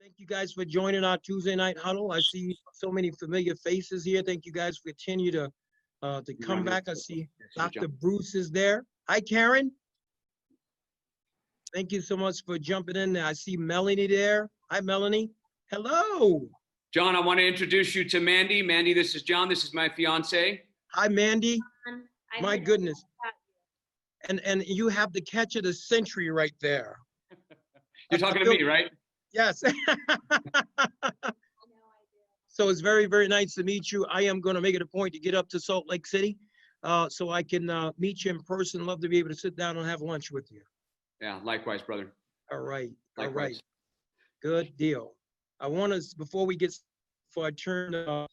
Thank you guys for joining our Tuesday night huddle. I see so many familiar faces here. Thank you guys for continue to come back. I see Dr. Bruce is there. Hi, Karen. Thank you so much for jumping in there. I see Melanie there. Hi, Melanie. Hello. John, I want to introduce you to Mandy. Mandy, this is John. This is my fiance. Hi, Mandy. My goodness. And you have the catch of the century right there. You're talking to me, right? Yes. So it's very, very nice to meet you. I am going to make it a point to get up to Salt Lake City so I can meet you in person. Love to be able to sit down and have lunch with you. Yeah, likewise, brother. All right. Likewise. All right. Good deal. I want to, before I turn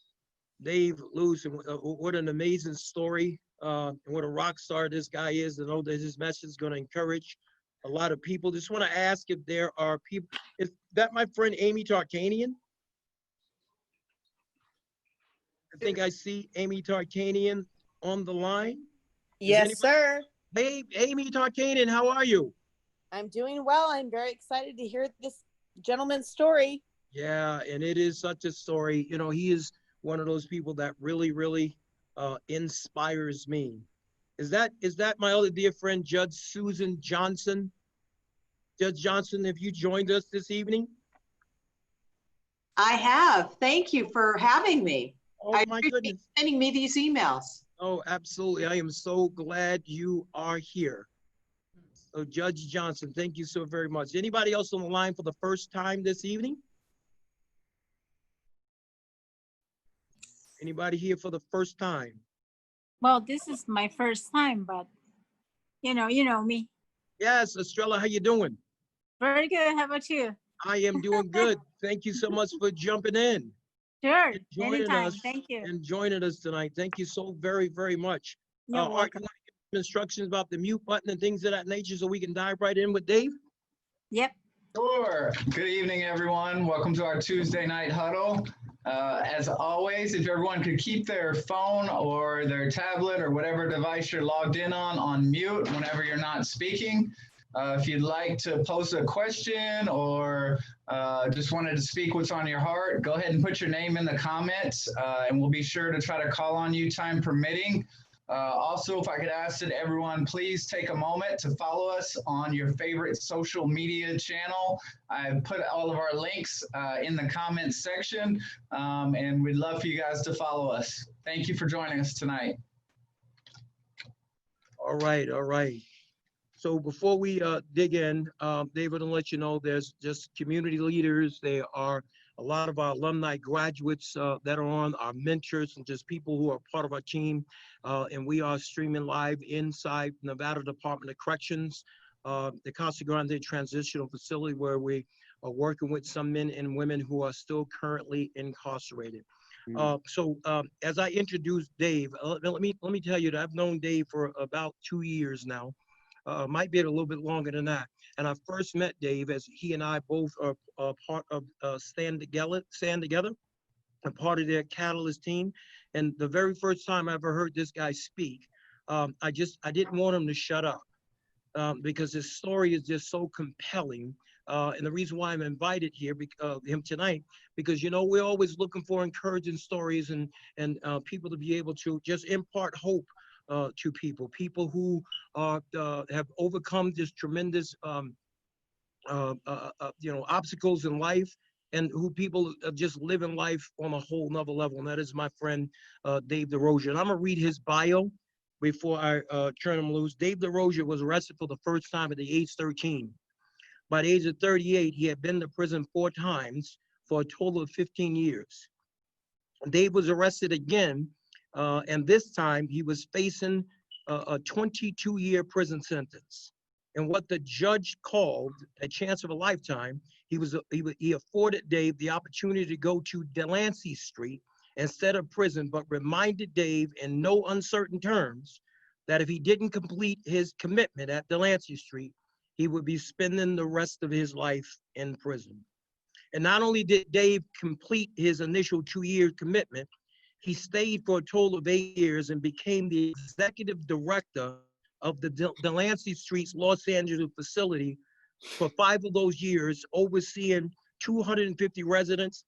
Dave loose, and what an amazing story and what a rock star this guy is, to know that his message is going to encourage a lot of people. Just want to ask if there are people, is that my friend Amy Tarkanian? I think I see Amy Tarkanian on the line. Yes, sir. Hey, Amy Tarkanian, how are you? I'm doing well. I'm very excited to hear this gentleman's story. Yeah, and it is such a story. You know, he is one of those people that really, really inspires me. Is that my other dear friend, Judge Susan Johnson? Judge Johnson, have you joined us this evening? I have. Thank you for having me. Oh, I my appreciate goodness. you sending me these emails. Oh, absolutely. I am so glad you are here. So Judge Johnson, thank you so very much. Anybody else on the line for the first time this evening? Anybody here for the first time? Well, this is my first time, but you know me. Yes, Estrella, how you doing? Very good. How about you? I am doing good. Thank you so much for jumping in. Sure. And joining Anytime. us. Thank you. And joining us tonight. Thank you so very, very much. You're Art, you welcome. want to give some instructions about the mute button and things of that nature so we can dive right in with Dave? Yep. Sure. Good evening, everyone. Welcome to our Tuesday night huddle. As always, if everyone could keep their phone or their tablet or whatever device you're logged in on mute whenever you're not speaking. If you'd like to pose a question or just wanted to speak what's on your heart, go ahead and put your name in the comments and we'll be sure to try to call on you time permitting. Also, if I could ask that everyone please take a moment to follow us on your favorite social media channel. I've put all of our links in the comments section and we'd love for you guys to follow us. Thank you for joining us tonight. All right, all right. So before we dig in, David, will let you know there's just community leaders. There are a lot of our alumni graduates that are on, our mentors, and just people who are part of our team. And we are streaming live inside Nevada Department of Corrections, the Casa Grande Transitional Facility, where we are working with some men and women who are still currently incarcerated. So as I introduce Dave, let me tell you that I've known Dave for about 2 years now. Might be a little bit longer than that. And I first met Dave as he and I both are part of Stand Together, and part of their Catalyst team. And the very first time I ever heard this guy speak, I didn't want him to shut up because his story is just so compelling. And the reason why I'm invited here, him tonight, because, you know, we're always looking for encouraging stories and people to be able to just impart hope to people who have overcome this tremendous, obstacles in life, and who people just living life on a whole nother level. And that is my friend, Dave Durocher. And I'm gonna read his bio before I turn him loose. Dave Durocher was arrested for the first time at the age 13. By the age of 38, he had been to prison 4 times for a total of 15 years. Dave was arrested again, and this time he was facing a 22-year prison sentence. And what the judge called a chance of a lifetime, he afforded Dave the opportunity to go to Delancey Street instead of prison, but reminded Dave in no uncertain terms that if he didn't complete his commitment at Delancey Street, he would be spending the rest of his life in prison. And not only did Dave complete his initial 2-year commitment, he stayed for a total of 8 years and became the executive director of the Delancey Street's Los Angeles facility for 5 of those years, overseeing 250 residents,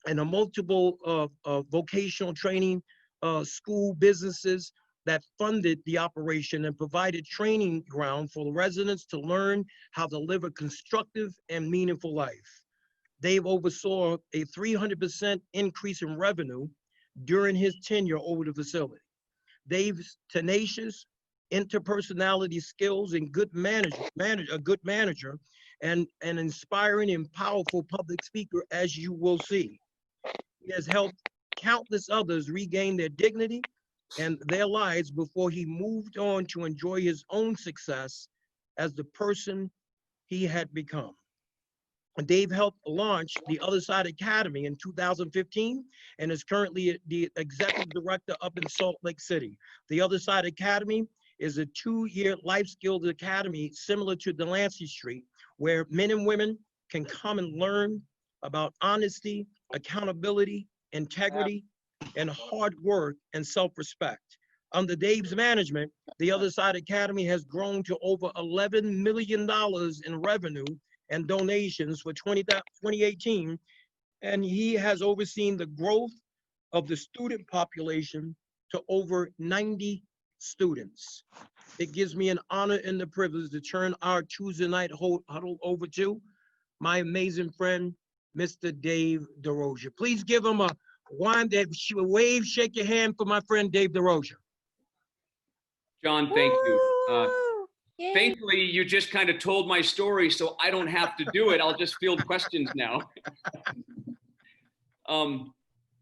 and a multiple vocational training school businesses that funded the operation and provided training ground for the residents to learn how to live a constructive and meaningful life. Dave oversaw a 300% increase in revenue during his tenure over the facility. Dave's tenacious interpersonality skills and a good manager and an inspiring and powerful public speaker, as you will see. He has helped countless others regain their dignity and their lives before he moved on to enjoy his own success as the person he had become. Dave helped launch the Other Side Academy in 2015 and is currently the executive director up in Salt Lake City. The Other Side Academy is a 2-year life skills academy similar to Delancey Street, where men and women can come and learn about honesty, accountability, integrity, and hard work and self-respect. Under Dave's management, the Other Side Academy has grown to over $11 million in revenue and donations for 2018, and he has overseen the growth of the student population to over 90 students. It gives me an honor and the privilege to turn our Tuesday night huddle over to my amazing friend, Mr. Dave Durocher. Please give him a wave, shake your hand for my friend Dave Durocher. John, thank you. Yay. Thankfully, you just kind of told my story, so I don't have to do it. I'll just field questions now.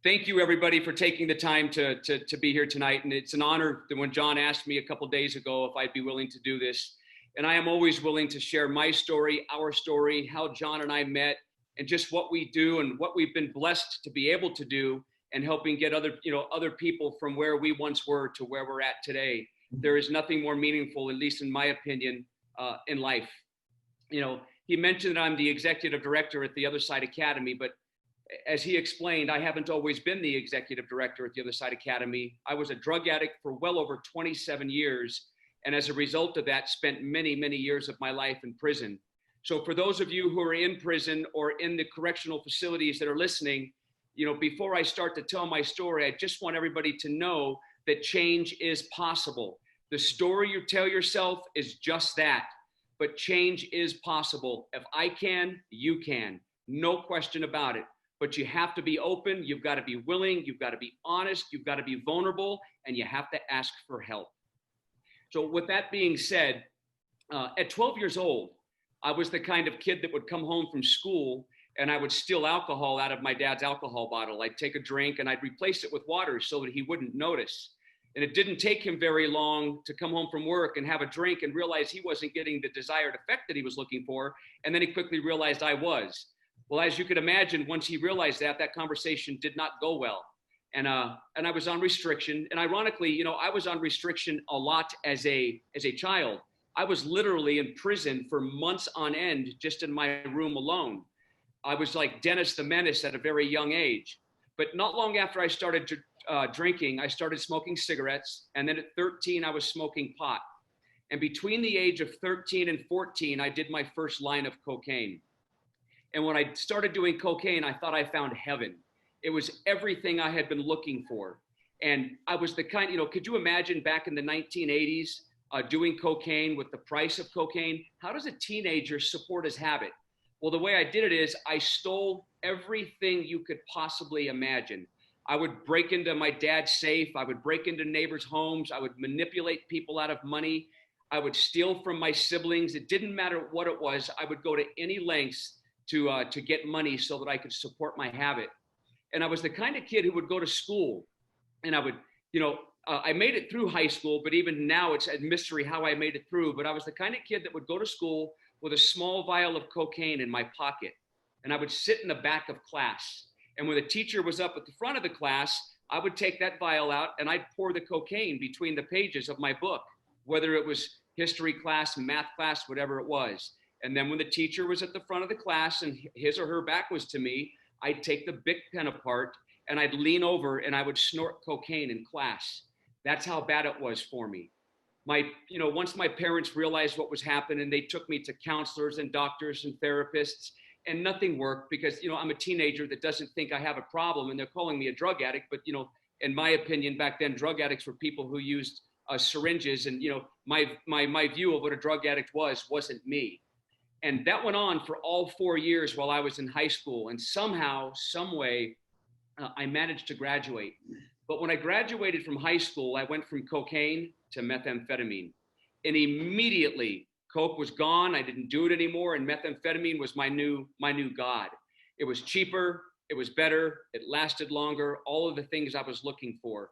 Thank you, everybody, for taking the time to be here tonight. And it's an honor that when John asked me a couple days ago if I'd be willing to do this. And I am always willing to share my story, our story, how John and I met, and just what we do and what we've been blessed to be able to do, and helping get other people from where we once were to where we're at today. There is nothing more meaningful, at least in my opinion, in life. He mentioned that I'm the executive director at the Other Side Academy, but as he explained, I haven't always been the executive director at the Other Side Academy. I was a drug addict for well over 27 years. And as a result of that, spent many, many years of my life in prison. So for those of you who are in prison or in the correctional facilities that are listening, before I start to tell my story, I just want everybody to know that change is possible. The story you tell yourself is just that, but change is possible. If I can, you can, no question about it. But you have to be open, you've got to be willing, you've got to be honest, you've got to be vulnerable, and you have to ask for help. So with that being said, at 12 years old, I was the kind of kid that would come home from school and I would steal alcohol out of my dad's alcohol bottle. I'd take a drink and I'd replace it with water so that he wouldn't notice. And it didn't take him very long to come home from work and have a drink and realize he wasn't getting the desired effect that he was looking for. And then he quickly realized I was. Well, as you could imagine, once he realized that conversation did not go well. And I was on restriction. And ironically, I was on restriction a lot as a child. I was literally in prison for months on end, just in my room alone. I was like Dennis the Menace at a very young age. But not long after I started drinking, I started smoking cigarettes. And then at 13, I was smoking pot. And between the age of 13 and 14, I did my first line of cocaine. And when I started doing cocaine, I thought I found heaven. It was everything I had been looking for. And I was the kind, could you imagine back in the 1980s doing cocaine with the price of cocaine? How does a teenager support his habit? Well, the way I did it is I stole everything you could possibly imagine. I would break into my dad's safe. I would break into neighbors' homes. I would manipulate people out of money. I would steal from my siblings. It didn't matter what it was. I would go to any lengths to get money so that I could support my habit. And I was the kind of kid who would go to school and I would, I made it through high school, but even now it's a mystery how I made it through. But I was the kind of kid that would go to school with a small vial of cocaine in my pocket. And I would sit in the back of class. And when the teacher was up at the front of the class, I would take that vial out and I'd pour the cocaine between the pages of my book, whether it was history class, math class, whatever it was. And then when the teacher was at the front of the class and his or her back was to me, I'd take the Bic pen apart and I'd lean over and I would snort cocaine in class. That's how bad it was for me. Once my parents realized what was happening, they took me to counselors and doctors and therapists. and nothing worked because, I'm a teenager that doesn't think I have a problem, and they're calling me a drug addict. But, in my opinion, back then, drug addicts were people who used syringes, and, my view of what a drug addict wasn't me. And that went on for all 4 years while I was in high school. And somehow, some way, I managed to graduate. But when I graduated from high school, I went from cocaine to methamphetamine. And immediately, coke was gone. I didn't do it anymore. And methamphetamine was my new God. It was cheaper. It was better. It lasted longer. All of the things I was looking for.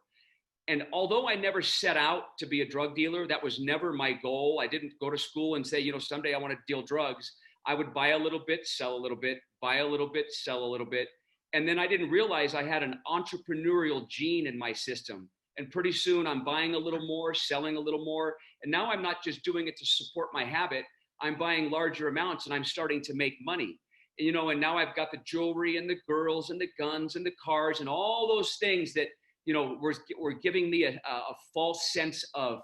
And although I never set out to be a drug dealer, that was never my goal. I didn't go to school and say, someday I want to deal drugs. I would buy a little bit, sell a little bit, buy a little bit, sell a little bit. And then I didn't realize I had an entrepreneurial gene in my system. And pretty soon I'm buying a little more, selling a little more. And now I'm not just doing it to support my habit. I'm buying larger amounts and I'm starting to make money. And now I've got the jewelry and the girls and the guns and the cars and all those things that, were giving me a false sense of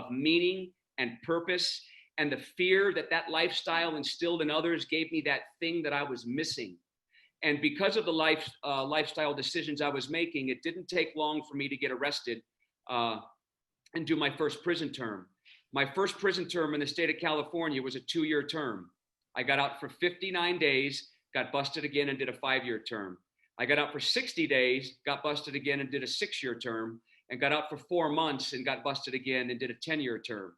meaning and purpose. And the fear that lifestyle instilled in others gave me that thing that I was missing. And because of the lifestyle decisions I was making, it didn't take long for me to get arrested and do my first prison term. My first prison term in the state of California was a 2-year term. I got out for 59 days, got busted again and did a 5-year term. I got out for 60 days, got busted again and did a 6-year term, and got out for 4 months and got busted again and did a 10-year term.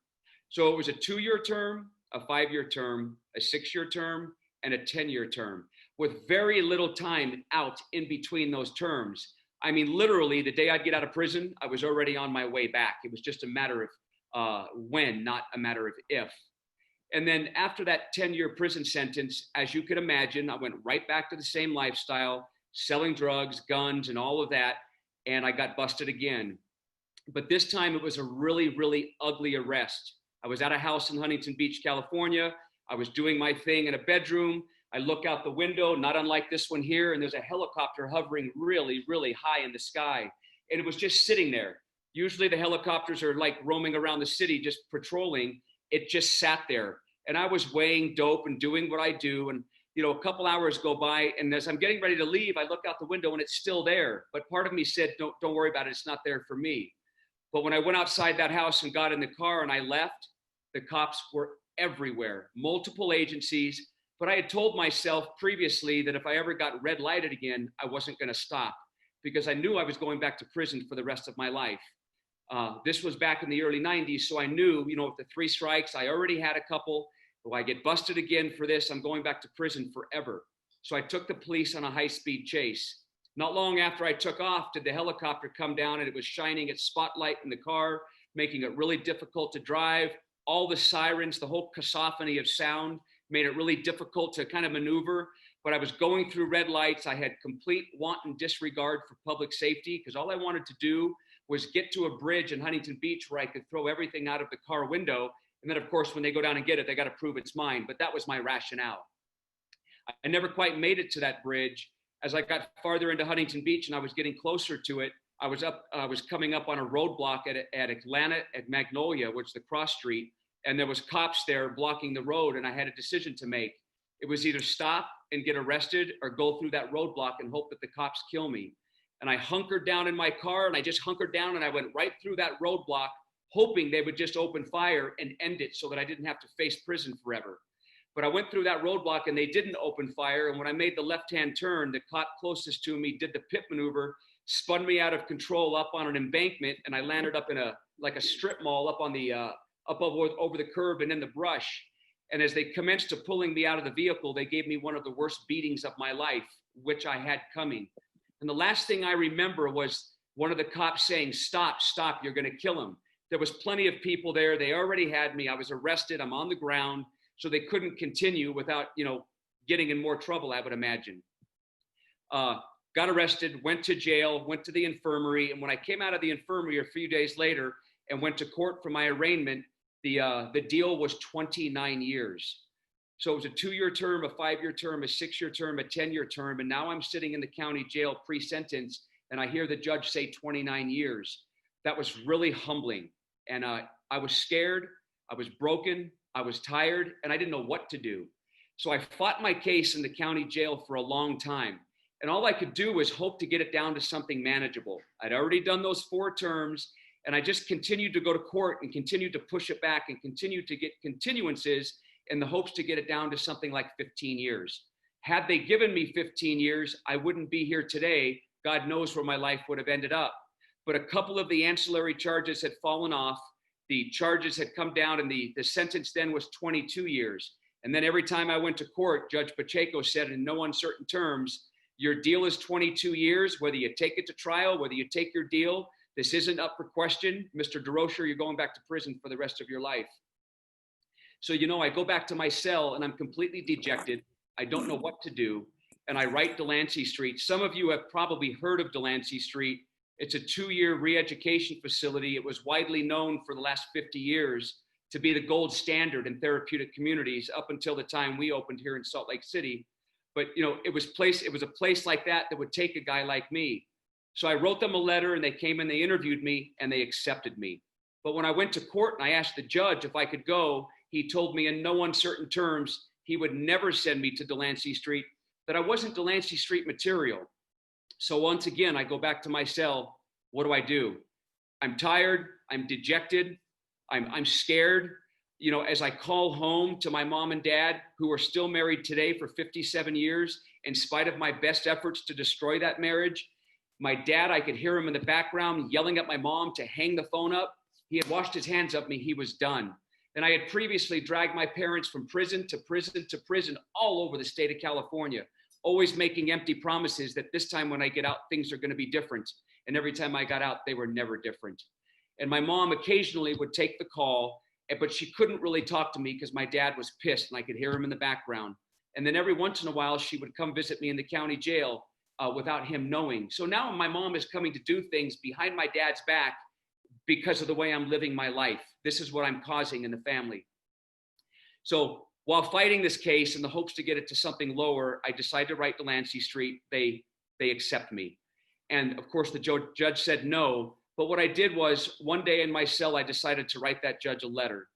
So it was a 2-year term, a 5-year term, a 6-year term, and a 10-year term, with very little time out in between those terms. I mean, literally, the day I'd get out of prison, I was already on my way back. It was just a matter of when, not a matter of if. And then after that 10-year prison sentence, as you could imagine, I went right back to the same lifestyle, selling drugs, guns, and all of that, and I got busted again. But this time it was a really, really ugly arrest. I was at a house in Huntington Beach, California. I was doing my thing in a bedroom. I look out the window, not unlike this one here, and there's a helicopter hovering really, really high in the sky. And it was just sitting there. Usually the helicopters are like roaming around the city, just patrolling. It just sat there. And I was weighing dope and doing what I do. And a couple hours go by, and as I'm getting ready to leave, I look out the window and it's still there. But part of me said, don't worry about it. It's not there for me. But when I went outside that house and got in the car and I left, the cops were everywhere, multiple agencies. But I had told myself previously that if I ever got red lighted again, I wasn't going to stop because I knew I was going back to prison for the rest of my life. This was back in the early 90s. So I knew, with the 3 strikes, I already had a couple. If I get busted again for this, I'm going back to prison forever. So I took the police on a high-speed chase. Not long after I took off, did the helicopter come down, and it was shining its spotlight in the car, making it really difficult to drive. All the sirens, the whole cacophony of sound made it really difficult to kind of maneuver. But I was going through red lights. I had complete wanton disregard for public safety because all I wanted to do was get to a bridge in Huntington Beach where I could throw everything out of the car window. And then, of course, when they go down and get it, they got to prove it's mine. But that was my rationale. I never quite made it to that bridge. As I got farther into Huntington Beach and I was getting closer to it, I was coming up on a roadblock at Atlanta at Magnolia, which is the cross street. And there was cops there blocking the road. And I had a decision to make. It was either stop and get arrested or go through that roadblock and hope that the cops kill me. And I hunkered down in my car, and I just hunkered down and I went right through that roadblock, hoping they would just open fire and end it so that I didn't have to face prison forever. But I went through that roadblock and they didn't open fire. And when I made the left-hand turn, the cop closest to me did the pit maneuver, spun me out of control up on an embankment, and I landed up in a strip mall up on the over the curb and in the brush. And as they commenced to pulling me out of the vehicle, they gave me one of the worst beatings of my life, which I had coming. And the last thing I remember was one of the cops saying, "Stop, stop, you're going to kill him." There was plenty of people there. They already had me. I was arrested. I'm on the ground. So they couldn't continue without, getting in more trouble, I would imagine. Got arrested, went to jail, went to the infirmary. And when I came out of the infirmary a few days later and went to court for my arraignment, the deal was 29 years. So it was a 2-year term, a 5-year term, a 6-year term, a 10-year term. And now I'm sitting in the county jail pre-sentence, and I hear the judge say 29 years. That was really humbling. And I was scared, I was broken, I was tired, and I didn't know what to do. So I fought my case in the county jail for a long time. And all I could do was hope to get it down to something manageable. I'd already done those 4 terms, and I just continued to go to court and continued to push it back and continued to get continuances in the hopes to get it down to something like 15 years. Had they given me 15 years, I wouldn't be here today. God knows where my life would have ended up. But a couple of the ancillary charges had fallen off. The charges had come down, and the sentence then was 22 years. And then every time I went to court, Judge Pacheco said in no uncertain terms, your deal is 22 years, whether you take it to trial, whether you take your deal, this isn't up for question. Mr. Durocher, you're going back to prison for the rest of your life. So, I go back to my cell and I'm completely dejected. I don't know what to do. And I write Delancey Street. Some of you have probably heard of Delancey Street. It's a 2-year re-education facility. It was widely known for the last 50 years to be the gold standard in therapeutic communities up until the time we opened here in Salt Lake City. But it was a place like that would take a guy like me. So I wrote them a letter, and they came and they interviewed me and they accepted me. But when I went to court and I asked the judge if I could go, he told me in no uncertain terms he would never send me to Delancey Street, that I wasn't Delancey Street material. So once again, I go back to my cell. What do? I'm tired. I'm dejected. I'm scared. As I call home to my mom and dad, who are still married today for 57 years, in spite of my best efforts to destroy that marriage, my dad, I could hear him in the background yelling at my mom to hang the phone up. He had washed his hands of me. He was done. And I had previously dragged my parents from prison to prison to prison all over the state of California, always making empty promises that this time when I get out, things are going to be different. And every time I got out, they were never different. And my mom occasionally would take the call, but she couldn't really talk to me because my dad was pissed and I could hear him in the background. And then every once in a while, she would come visit me in the county jail without him knowing. So now my mom is coming to do things behind my dad's back because of the way I'm living my life. This is what I'm causing in the family. So while fighting this case in the hopes to get it to something lower, I decided to write Delancey Street. They accept me. And of course, the judge said no. But what I did was one day in my cell, I decided to write that judge a letter.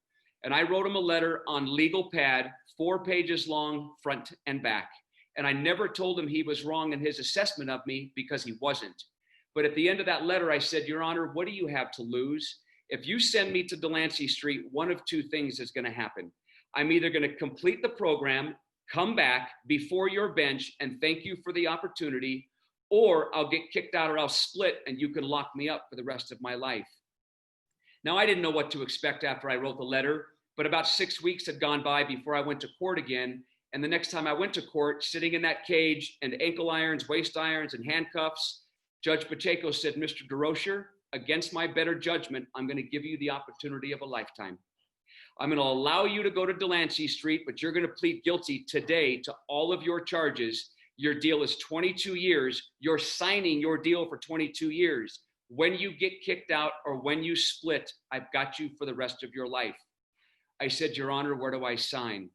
And I wrote him a letter on legal pad, 4 pages long, front and back. And I never told him he was wrong in his assessment of me because he wasn't. But at the end of that letter, I said, Your Honor, what do you have to lose? If you send me to Delancey Street, one of 2 things is going to happen. I'm either going to complete the program, come back before your bench and thank you for the opportunity, or I'll get kicked out or I'll split and you can lock me up for the rest of my life. Now, I didn't know what to expect after I wrote the letter, but about 6 weeks had gone by before I went to court again. And the next time I went to court, sitting in that cage and ankle irons, waist irons, and handcuffs, Judge Pacheco said, Mr. Durocher, against my better judgment, I'm going to give you the opportunity of a lifetime. I'm going to allow you to go to Delancey Street, but you're going to plead guilty today to all of your charges. Your deal is 22 years. You're signing your deal for 22 years. When you get kicked out or when you split, I've got you for the rest of your life. I said, Your Honor, where do I sign?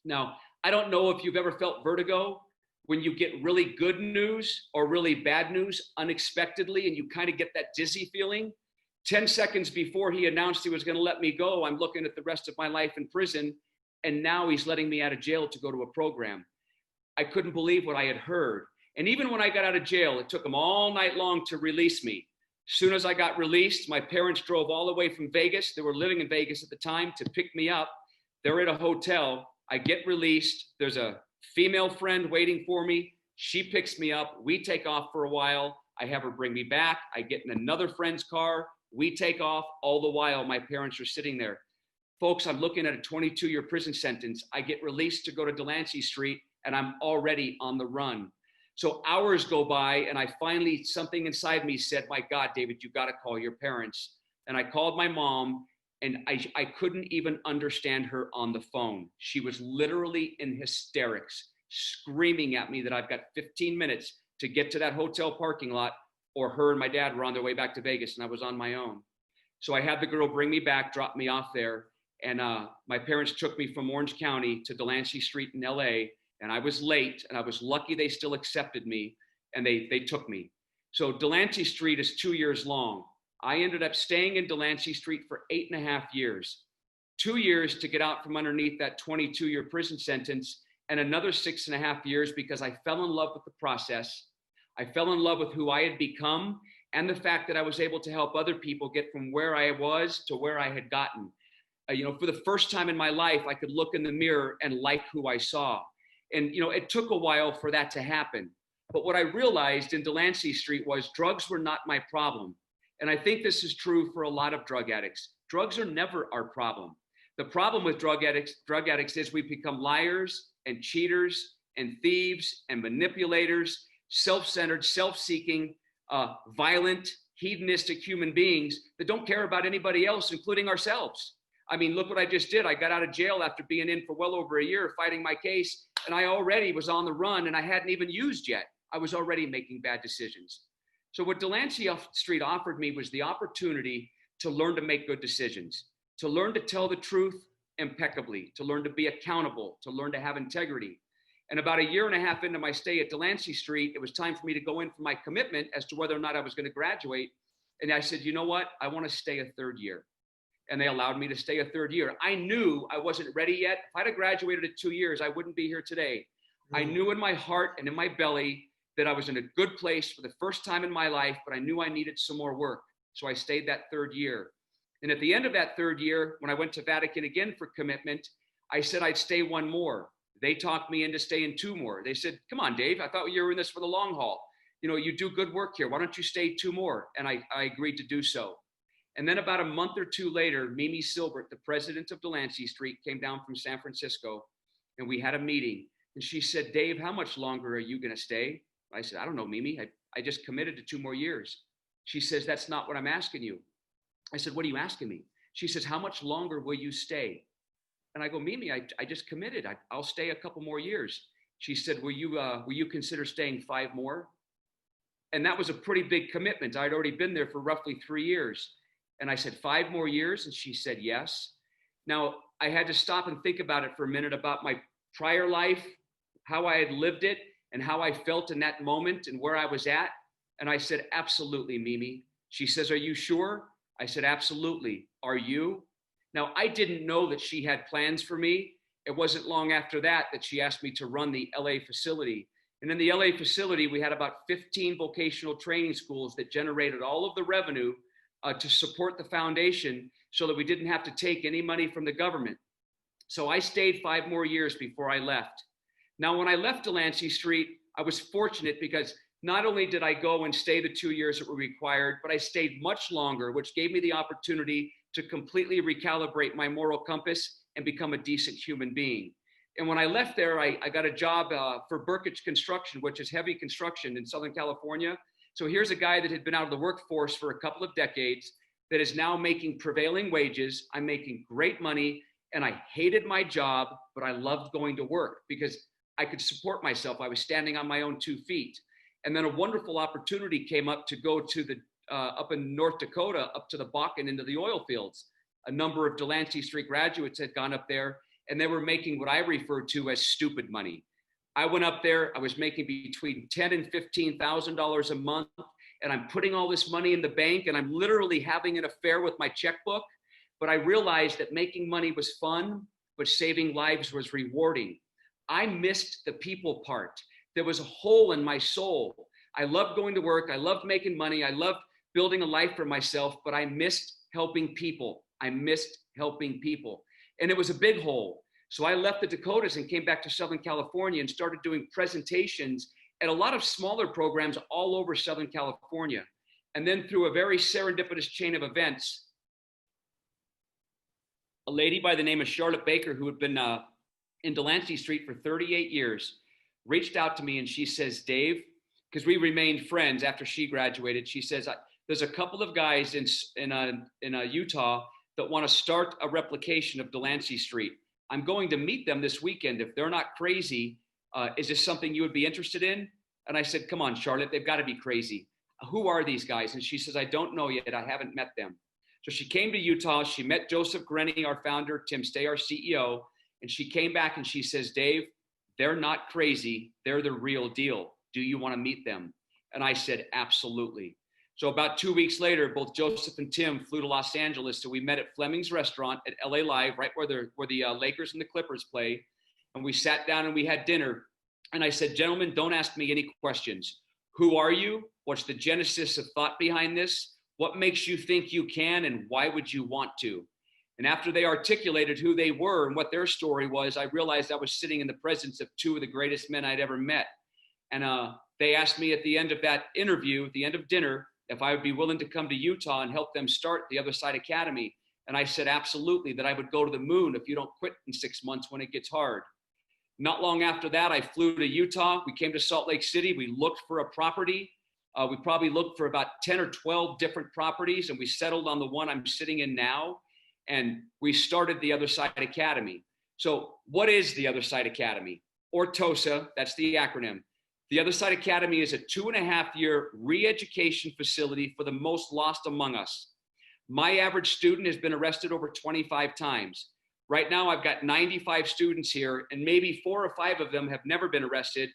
Now, I don't know if you've ever felt vertigo when you get really good news or really bad news unexpectedly, and you kind of get that dizzy feeling. 10 seconds before he announced he was going to let me go, I'm looking at the rest of my life in prison, and now he's letting me out of jail to go to a program. I couldn't believe what I had heard. And even when I got out of jail, it took them all night long to release me. As soon as I got released, my parents drove all the way from Vegas. They were living in Vegas at the time to pick me up. They're at a hotel. I get released. There's a female friend waiting for me. She picks me up. We take off for a while. I have her bring me back. I get in another friend's car. We take off. All the while, my parents are sitting there. Folks, I'm looking at a 22-year prison sentence. I get released to go to Delancey Street, and I'm already on the run. So hours go by, and I finally, something inside me said, my God, David, you got to call your parents. And I called my mom, and I couldn't even understand her on the phone. She was literally in hysterics, screaming at me that I've got 15 minutes to get to that hotel parking lot, or her and my dad were on their way back to Vegas, and I was on my own. So I had the girl bring me back, drop me off there, and my parents took me from Orange County to Delancey Street in LA, and I was late, and I was lucky they still accepted me, and they took me. So Delancey Street is 2 years long. I ended up staying in Delancey Street for 8.5 years. 2 years to get out from underneath that 22-year prison sentence, and another 6.5 years because I fell in love with the process. I fell in love with who I had become and the fact that I was able to help other people get from where I was to where I had gotten. For the first time in my life, I could look in the mirror and like who I saw. And, it took a while for that to happen. But what I realized in Delancey Street was drugs were not my problem. And I think this is true for a lot of drug addicts. Drugs are never our problem. The problem with drug addicts is we become liars and cheaters and thieves and manipulators, self-centered, self-seeking, violent, hedonistic human beings that don't care about anybody else, including ourselves. I mean, look what I just did. I got out of jail after being in for well over a year fighting my case, and I already was on the run and I hadn't even used yet. I was already making bad decisions. So what Delancey Street offered me was the opportunity to learn to make good decisions, to learn to tell the truth impeccably, to learn to be accountable, to learn to have integrity. And about 1.5 years into my stay at Delancey Street, it was time for me to go in for my commitment as to whether or not I was going to graduate. And I said, you know what? I want to stay a third year. And they allowed me to stay a third year. I knew I wasn't ready yet. If I'd have graduated at 2 years, I wouldn't be here today. I knew in my heart and in my belly that I was in a good place for the first time in my life, but I knew I needed some more work. So I stayed that third year. And at the end of that third year, when I went to Vatican again for commitment, I said I'd stay one more. They talked me into staying 2 more. They said, come on, Dave, I thought you were in this for the long haul. You do good work here. Why don't you stay 2 more? And I agreed to do so. And then about a month or 2 later, Mimi Silbert, the president of Delancey Street, came down from San Francisco and we had a meeting. And she said, Dave, how much longer are you going to stay? I said, I don't know, Mimi. I just committed to 2 more years. She says, that's not what I'm asking you. I said, what are you asking me? She says, how much longer will you stay? And I go, Mimi, I just committed. I'll stay a couple more years. She said, will you consider staying 5 more? And that was a pretty big commitment. I'd already been there for roughly 3 years. And I said, 5 more years? And she said, yes. Now, I had to stop and think about it for a minute about my prior life, how I had lived it, and how I felt in that moment and where I was at. And I said, absolutely, Mimi. She says, are you sure? I said, absolutely. Are you? Now, I didn't know that she had plans for me. It wasn't long after that she asked me to run the LA facility. And in the LA facility, we had about 15 vocational training schools that generated all of the revenue to support the foundation so that we didn't have to take any money from the government. So I stayed 5 more years before I left. Now, when I left Delancey Street, I was fortunate because not only did I go and stay the 2 years that were required, but I stayed much longer, which gave me the opportunity to completely recalibrate my moral compass and become a decent human being. And when I left there, I got a job for Burkich Construction, which is heavy construction in Southern California. So here's a guy that had been out of the workforce for a couple of decades that is now making prevailing wages. I'm making great money and I hated my job, but I loved going to work because I could support myself. I was standing on my own 2 feet. And then a wonderful opportunity came up to go to the up in North Dakota, up to the Bakken into the oil fields. A number of Delancey Street graduates had gone up there and they were making what I refer to as stupid money. I went up there, I was making between $10,000 and $15,000 a month, and I'm putting all this money in the bank and I'm literally having an affair with my checkbook. But I realized that making money was fun, but saving lives was rewarding. I missed the people part. There was a hole in my soul. I loved going to work. I loved making money. I loved building a life for myself, but I missed helping people. I missed helping people. And it was a big hole. So I left the Dakotas and came back to Southern California and started doing presentations at a lot of smaller programs all over Southern California. And then through a very serendipitous chain of events, a lady by the name of Charlotte Baker, who had been in Delancey Street for 38 years, reached out to me and she says, Dave, because we remained friends after she graduated, she says, there's a couple of guys in Utah that want to start a replication of Delancey Street. I'm going to meet them this weekend. If they're not crazy, is this something you would be interested in? And I said, come on, Charlotte, they've got to be crazy. Who are these guys? And she says, I don't know yet. I haven't met them. So she came to Utah. She met Joseph Grenny, our founder, Tim Stay, our CEO. And she came back and she says, Dave, they're not crazy. They're the real deal. Do you want to meet them? And I said, absolutely. So about 2 weeks later, both Joseph and Tim flew to Los Angeles. So we met at Fleming's Restaurant at LA Live, right where the Lakers and the Clippers play. and we sat down and we had dinner. And I said, gentlemen, don't ask me any questions. Who are you? What's the genesis of thought behind this? What makes you think you can, and why would you want to? And after they articulated who they were and what their story was, I realized I was sitting in the presence of two of the greatest men I'd ever met. And they asked me at the end of that interview, at the end of dinner, if I would be willing to come to Utah and help them start the Other Side Academy. And I said, absolutely, that I would go to the moon if you don't quit in 6 months when it gets hard. Not long after that, I flew to Utah. We came to Salt Lake City. We looked for a property. We probably looked for about 10 or 12 different properties, and we settled on the one I'm sitting in now. And we started the Other Side Academy. So what is the Other Side Academy? Or TOSA, that's the acronym. The Other Side Academy is a 2.5-year re-education facility for the most lost among us. My average student has been arrested over 25 times. Right now, I've got 95 students here, and maybe 4 or 5 of them have never been arrested.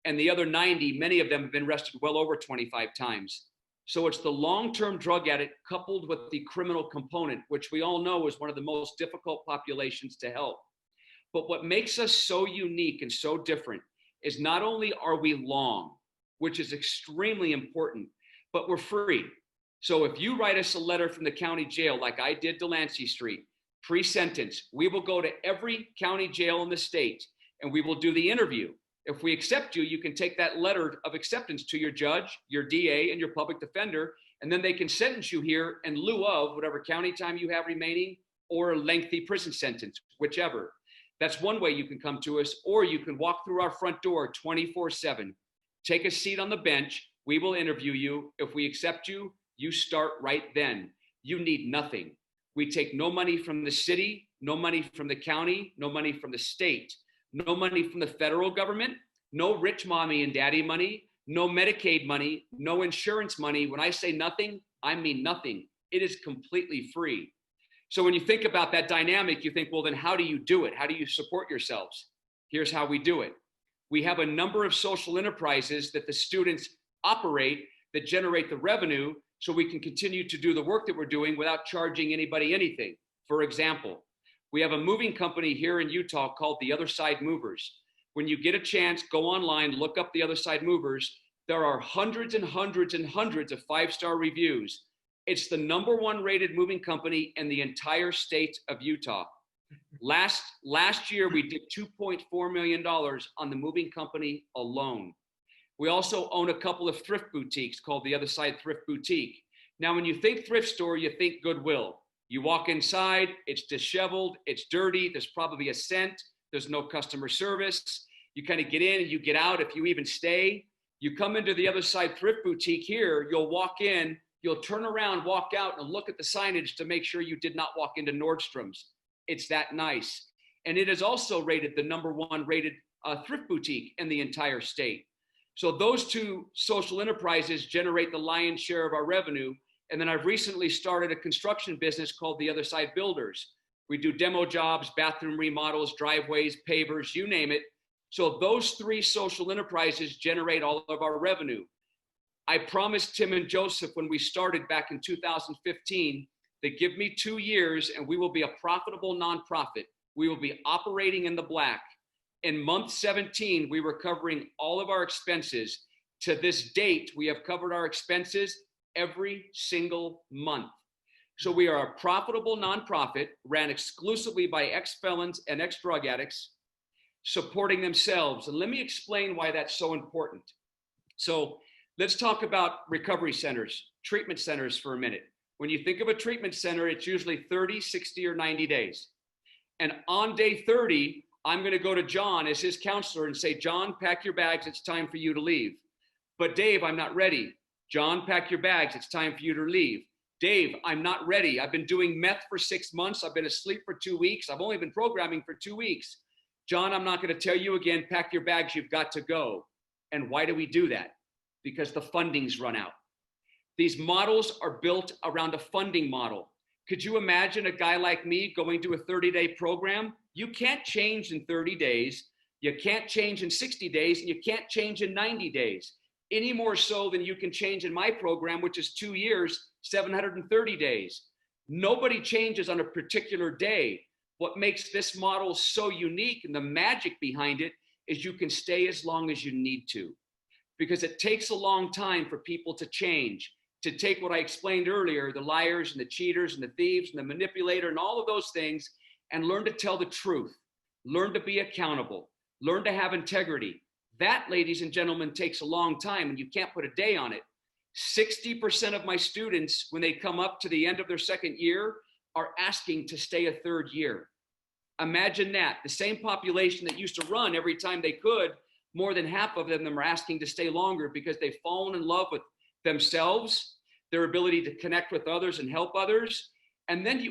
And the other 90, many of them have been arrested well over 25 times. So it's the long-term drug addict coupled with the criminal component, which we all know is one of the most difficult populations to help. But what makes us so unique and so different is not only are we long, which is extremely important, but we're free. So if you write us a letter from the county jail, like I did Delancey Street, pre-sentence, we will go to every county jail in the state and we will do the interview. If we accept you, you can take that letter of acceptance to your judge, your DA, and your public defender, and then they can sentence you here in lieu of whatever county time you have remaining or a lengthy prison sentence, whichever. That's one way you can come to us, or you can walk through our front door 24/7. Take a seat on the bench. We will interview you. If we accept you, you start right then. You need nothing. We take no money from the city, no money from the county, no money from the state. No money from the federal government, no rich mommy and daddy money, no Medicaid money, no insurance money. When I say nothing, I mean nothing. It is completely free. So when you think about that dynamic, you think, well, then how do you do it? How do you support yourselves? Here's how we do it. We have a number of social enterprises that the students operate that generate the revenue so we can continue to do the work that we're doing without charging anybody anything. For example, we have a moving company here in Utah called the Other Side Movers. When you get a chance, go online, look up the Other Side Movers. There are hundreds and hundreds and hundreds of 5-star reviews. It's the #1 rated moving company in the entire state of Utah. Last year, we did $2.4 million on the moving company alone. We also own a couple of thrift boutiques called the Other Side Thrift Boutique. Now, when you think thrift store, you think Goodwill. You walk inside, it's disheveled, it's dirty, there's probably a scent, there's no customer service. You kind of get in and you get out if you even stay. You come into the Other Side Thrift Boutique here, you'll walk in, you'll turn around, walk out, and look at the signage to make sure you did not walk into Nordstrom's. It's that nice. And it is also rated the #1 rated thrift boutique in the entire state. So those two social enterprises generate the lion's share of our revenue. And then I've recently started a construction business called the Other Side Builders. We do demo jobs, bathroom remodels, driveways, pavers, you name it. So those 3 social enterprises generate all of our revenue. I promised Tim and Joseph when we started back in 2015 that give me 2 years and we will be a profitable nonprofit. We will be operating in the black. In month 17, we were covering all of our expenses. To this date, we have covered our expenses every single month. So we are a profitable nonprofit ran exclusively by ex-felons and ex-drug addicts supporting themselves. And let me explain why that's so important. So let's talk about recovery centers, treatment centers for a minute. When you think of a treatment center, it's usually 30, 60, or 90 days. And on day 30, I'm going to go to John as his counselor and say, John, pack your bags. It's time for you to leave. But Dave, I'm not ready. John, pack your bags. It's time for you to leave. Dave, I'm not ready. I've been doing meth for 6 months. I've been asleep for 2 weeks. I've only been programming for 2 weeks. John, I'm not going to tell you again, pack your bags. You've got to go. And why do we do that? Because the funding's run out. These models are built around a funding model. Could you imagine a guy like me going to a 30-day program? You can't change in 30 days. You can't change in 60 days, and you can't change in 90 days. Any more so than you can change in my program, which is 2 years, 730 days. Nobody changes on a particular day. What makes this model so unique and the magic behind it is you can stay as long as you need to, because it takes a long time for people to change, to take what I explained earlier, the liars and the cheaters and the thieves and the manipulator and all of those things, and learn to tell the truth, learn to be accountable, learn to have integrity. That, ladies and gentlemen, takes a long time, and you can't put a day on it. 60% of my students, when they come up to the end of their second year, are asking to stay a third year. Imagine that. The same population that used to run every time they could, more than half of them are asking to stay longer because they've fallen in love with themselves, their ability to connect with others and help others. And then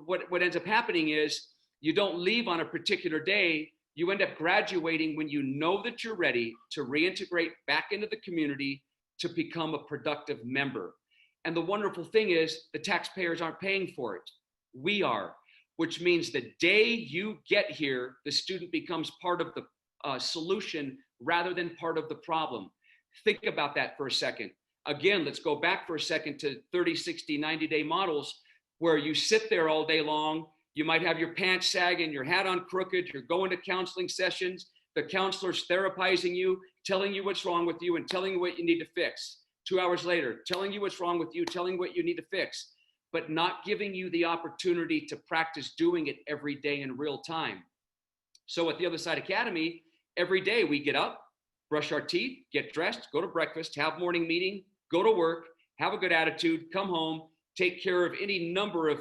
what ends up happening is you don't leave on a particular day. You end up graduating when you know that you're ready to reintegrate back into the community to become a productive member. And the wonderful thing is the taxpayers aren't paying for it. We are, which means the day you get here, the student becomes part of the solution rather than part of the problem. Think about that for a second. Again, let's go back for a second to 30, 60, 90-day models where you sit there all day long. You might have your pants sagging, your hat on crooked, you're going to counseling sessions, the counselor's therapizing you, telling you what's wrong with you and telling you what you need to fix. 2 hours later, telling you what's wrong with you, telling you what you need to fix, but not giving you the opportunity to practice doing it every day in real time. So at the Other Side Academy, every day we get up, brush our teeth, get dressed, go to breakfast, have morning meeting, go to work, have a good attitude, come home, take care of any number of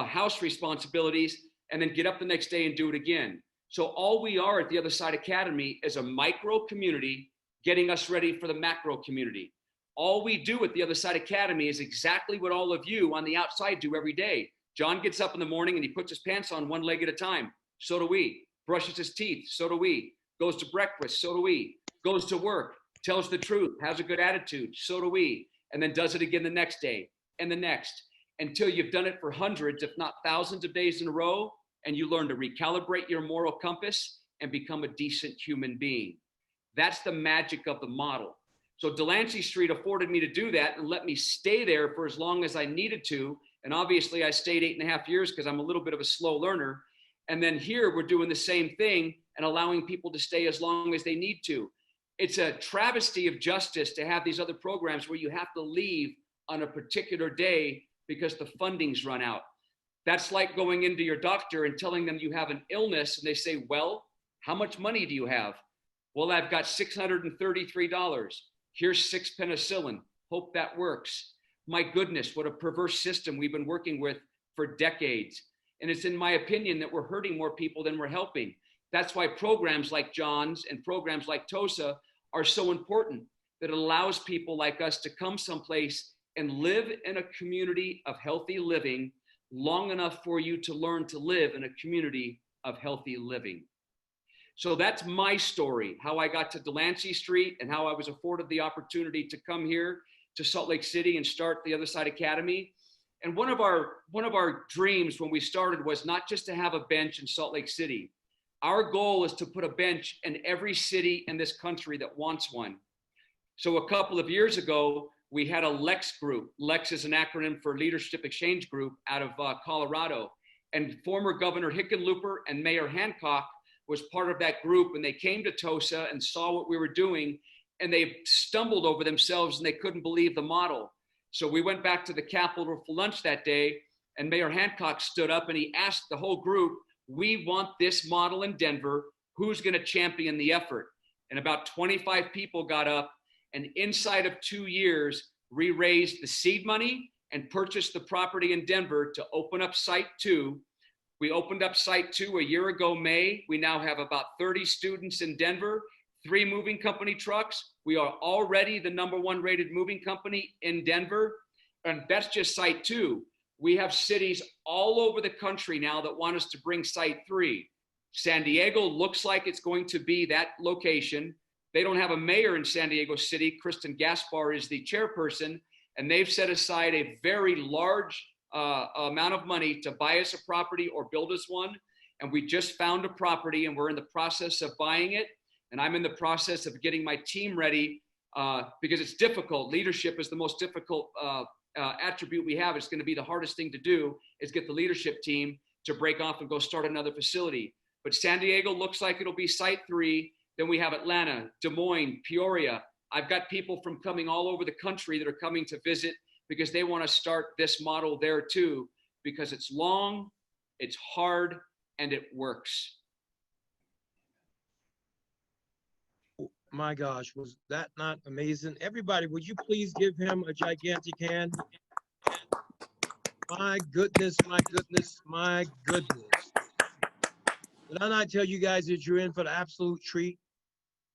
house responsibilities, and then get up the next day and do it again. So all we are at the Other Side Academy is a micro community getting us ready for the macro community. All we do at the Other Side Academy is exactly what all of you on the outside do every day. John gets up in the morning and he puts his pants on one leg at a time. So do we. Brushes his teeth. So do we. Goes to breakfast. So do we. Goes to work. Tells the truth. Has a good attitude. So do we. And then does it again the next day and the next, until you've done it for hundreds, if not thousands of days in a row, and you learn to recalibrate your moral compass and become a decent human being. That's the magic of the model. So Delancey Street afforded me to do that and let me stay there for as long as I needed to. And obviously I stayed 8.5 years because I'm a little bit of a slow learner. And then here we're doing the same thing and allowing people to stay as long as they need to. It's a travesty of justice to have these other programs where you have to leave on a particular day because the funding's run out. That's like going into your doctor and telling them you have an illness and they say, well, how much money do you have? Well, I've got $633. Here's 6 penicillin. Hope that works. My goodness, what a perverse system we've been working with for decades. And it's in my opinion that we're hurting more people than we're helping. That's why programs like John's and programs like TOSA are so important, that it allows people like us to come someplace and live in a community of healthy living long enough for you to learn to live in a community of healthy living. So that's my story, how I got to Delancey Street and how I was afforded the opportunity to come here to Salt Lake City and start the Other Side Academy. And one of our dreams when we started was not just to have a bench in Salt Lake City. Our goal is to put a bench in every city in this country that wants one. So a couple of years ago, we had a LEX group. LEX is an acronym for Leadership Exchange Group out of Colorado. And former Governor Hickenlooper and Mayor Hancock was part of that group, and they came to TOSA and saw what we were doing, and they stumbled over themselves and they couldn't believe the model. So we went back to the Capitol for lunch that day, and Mayor Hancock stood up and he asked the whole group, we want this model in Denver. Who's going to champion the effort? And about 25 people got up, and inside of 2 years, we raised the seed money and purchased the property in Denver to open up Site 2. We opened up Site 2 a year ago, May. We now have about 30 students in Denver, 3 moving company trucks. We are already the #1 rated moving company in Denver. And that's just Site 2. We have cities all over the country now that want us to bring Site 3. San Diego looks like it's going to be that location. They don't have a mayor in San Diego City. Kristen Gaspar is the chairperson, and they've set aside a very large amount of money to buy us a property or build us one. And we just found a property and we're in the process of buying it. And I'm in the process of getting my team ready because it's difficult. Leadership is the most difficult attribute we have. It's going to be the hardest thing to do is get the leadership team to break off and go start another facility. But San Diego looks like it'll be site 3. Then we have Atlanta, Des Moines, Peoria. I've got people from coming all over the country that are coming to visit because they want to start this model there too, because it's long, it's hard, and it works. My gosh, was that not amazing? Everybody, would you please give him a gigantic hand? My goodness, my goodness, my goodness. Did I not tell you guys that you're in for the absolute treat,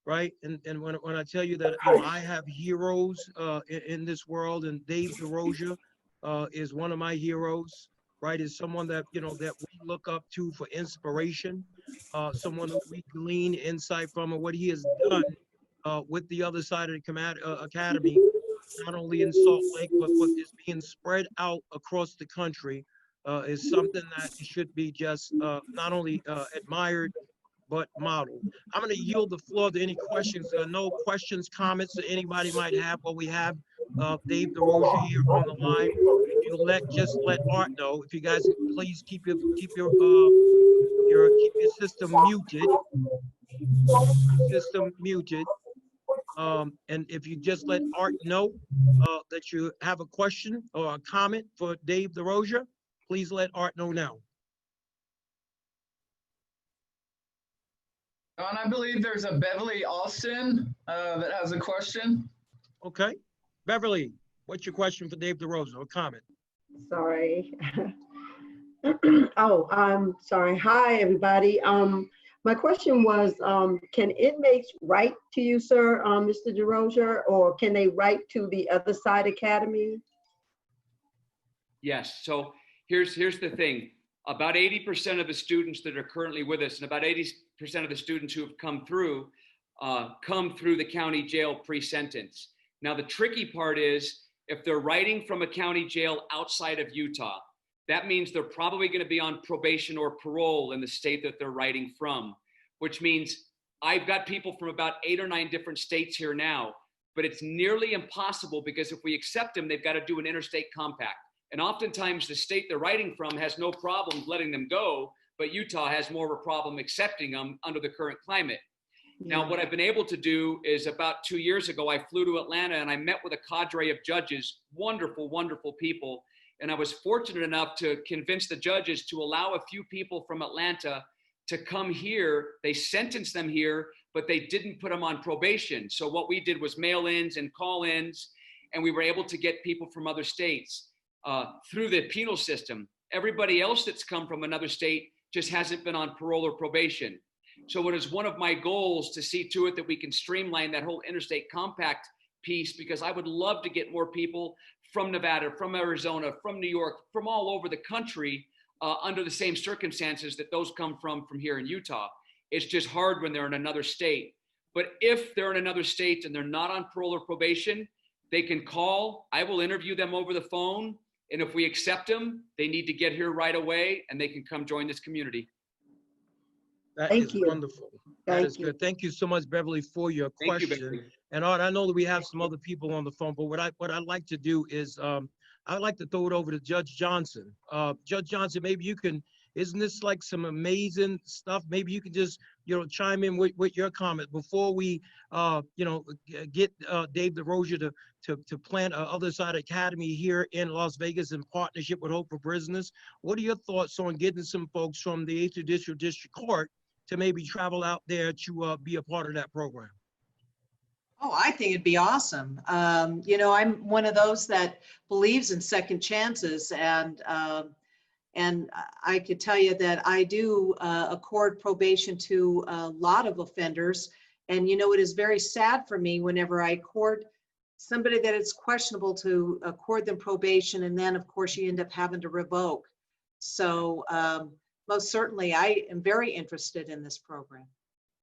right? And when I tell you that, you know, I have heroes in this world, and Dave Durocher is one of my heroes, right? Is someone that, you know, that we look up to for inspiration, someone that we glean insight from, and what he has done with the other side of the academy, not only in Salt Lake, but what is being spread out across the country is something that should be just not only admired, but modeled. I'm going to yield the floor to any questions. No questions, comments that anybody might have. Well, we have Dave Durocher here on the line. If you just let Art know. If you guys please keep your system muted. System muted. And if you just let Art know that you have a question or a comment for Dave Durocher, please let Art know now. And I believe there's a Beverly Austin that has a question. Okay. Beverly, what's your question for Dave Durocher or comment? Sorry. Oh, I'm sorry. Hi, everybody. My question was, can inmates write to you, sir, Mr. Durocher, or can they write to the Other Side Academy? Yes. So here's the thing. About 80% of the students that are currently with us, and about 80% of the students who have come through the county jail pre-sentence. Now, the tricky part is if they're writing from a county jail outside of Utah, that means they're probably going to be on probation or parole in the state that they're writing from, which means I've got people from about 8 or 9 different states here now, but it's nearly impossible because if we accept them, they've got to do an interstate compact. And oftentimes the state they're writing from has no problem letting them go, but Utah has more of a problem accepting them under the current climate. Yeah. Now, what I've been able to do is about 2 years ago, I flew to Atlanta and I met with a cadre of judges, wonderful, wonderful people. And I was fortunate enough to convince the judges to allow a few people from Atlanta to come here. They sentenced them here, but they didn't put them on probation. So what we did was mail-ins and call-ins, and we were able to get people from other states through the penal system. Everybody else that's come from another state just hasn't been on parole or probation. So it is one of my goals to see to it that we can streamline that whole interstate compact piece, because I would love to get more people from Nevada, from Arizona, from New York, from all over the country under the same circumstances that those come from here in Utah. It's just hard when they're in another state. But if they're in another state and they're not on parole or probation, they can call. I will interview them over the phone. And if we accept them, they need to get here right away and they can come join this community. That is wonderful. That is good. Thank you so much, Beverly, for your question. Thank you, Beverly. And Art, I know that we have some other people on the phone, but what I'd like to do is I'd like to throw it over to Judge Johnson. Judge Johnson, maybe you can, isn't this like some amazing stuff? Maybe you can just, chime in with your comment before we, get Dave Durocher to plant Other Side Academy here in Las Vegas in partnership with Hope for Prisoners. What are your thoughts on getting some folks from the 8th Judicial District Court to maybe travel out there to be a part of that program? Oh, I think it'd be awesome. I'm one of those that believes in second chances, and I could tell you that I do accord probation to a lot of offenders. And, it is very sad for me whenever I court somebody that it's questionable to accord them probation. And then, of course, you end up having to revoke. So most certainly, I am very interested in this program.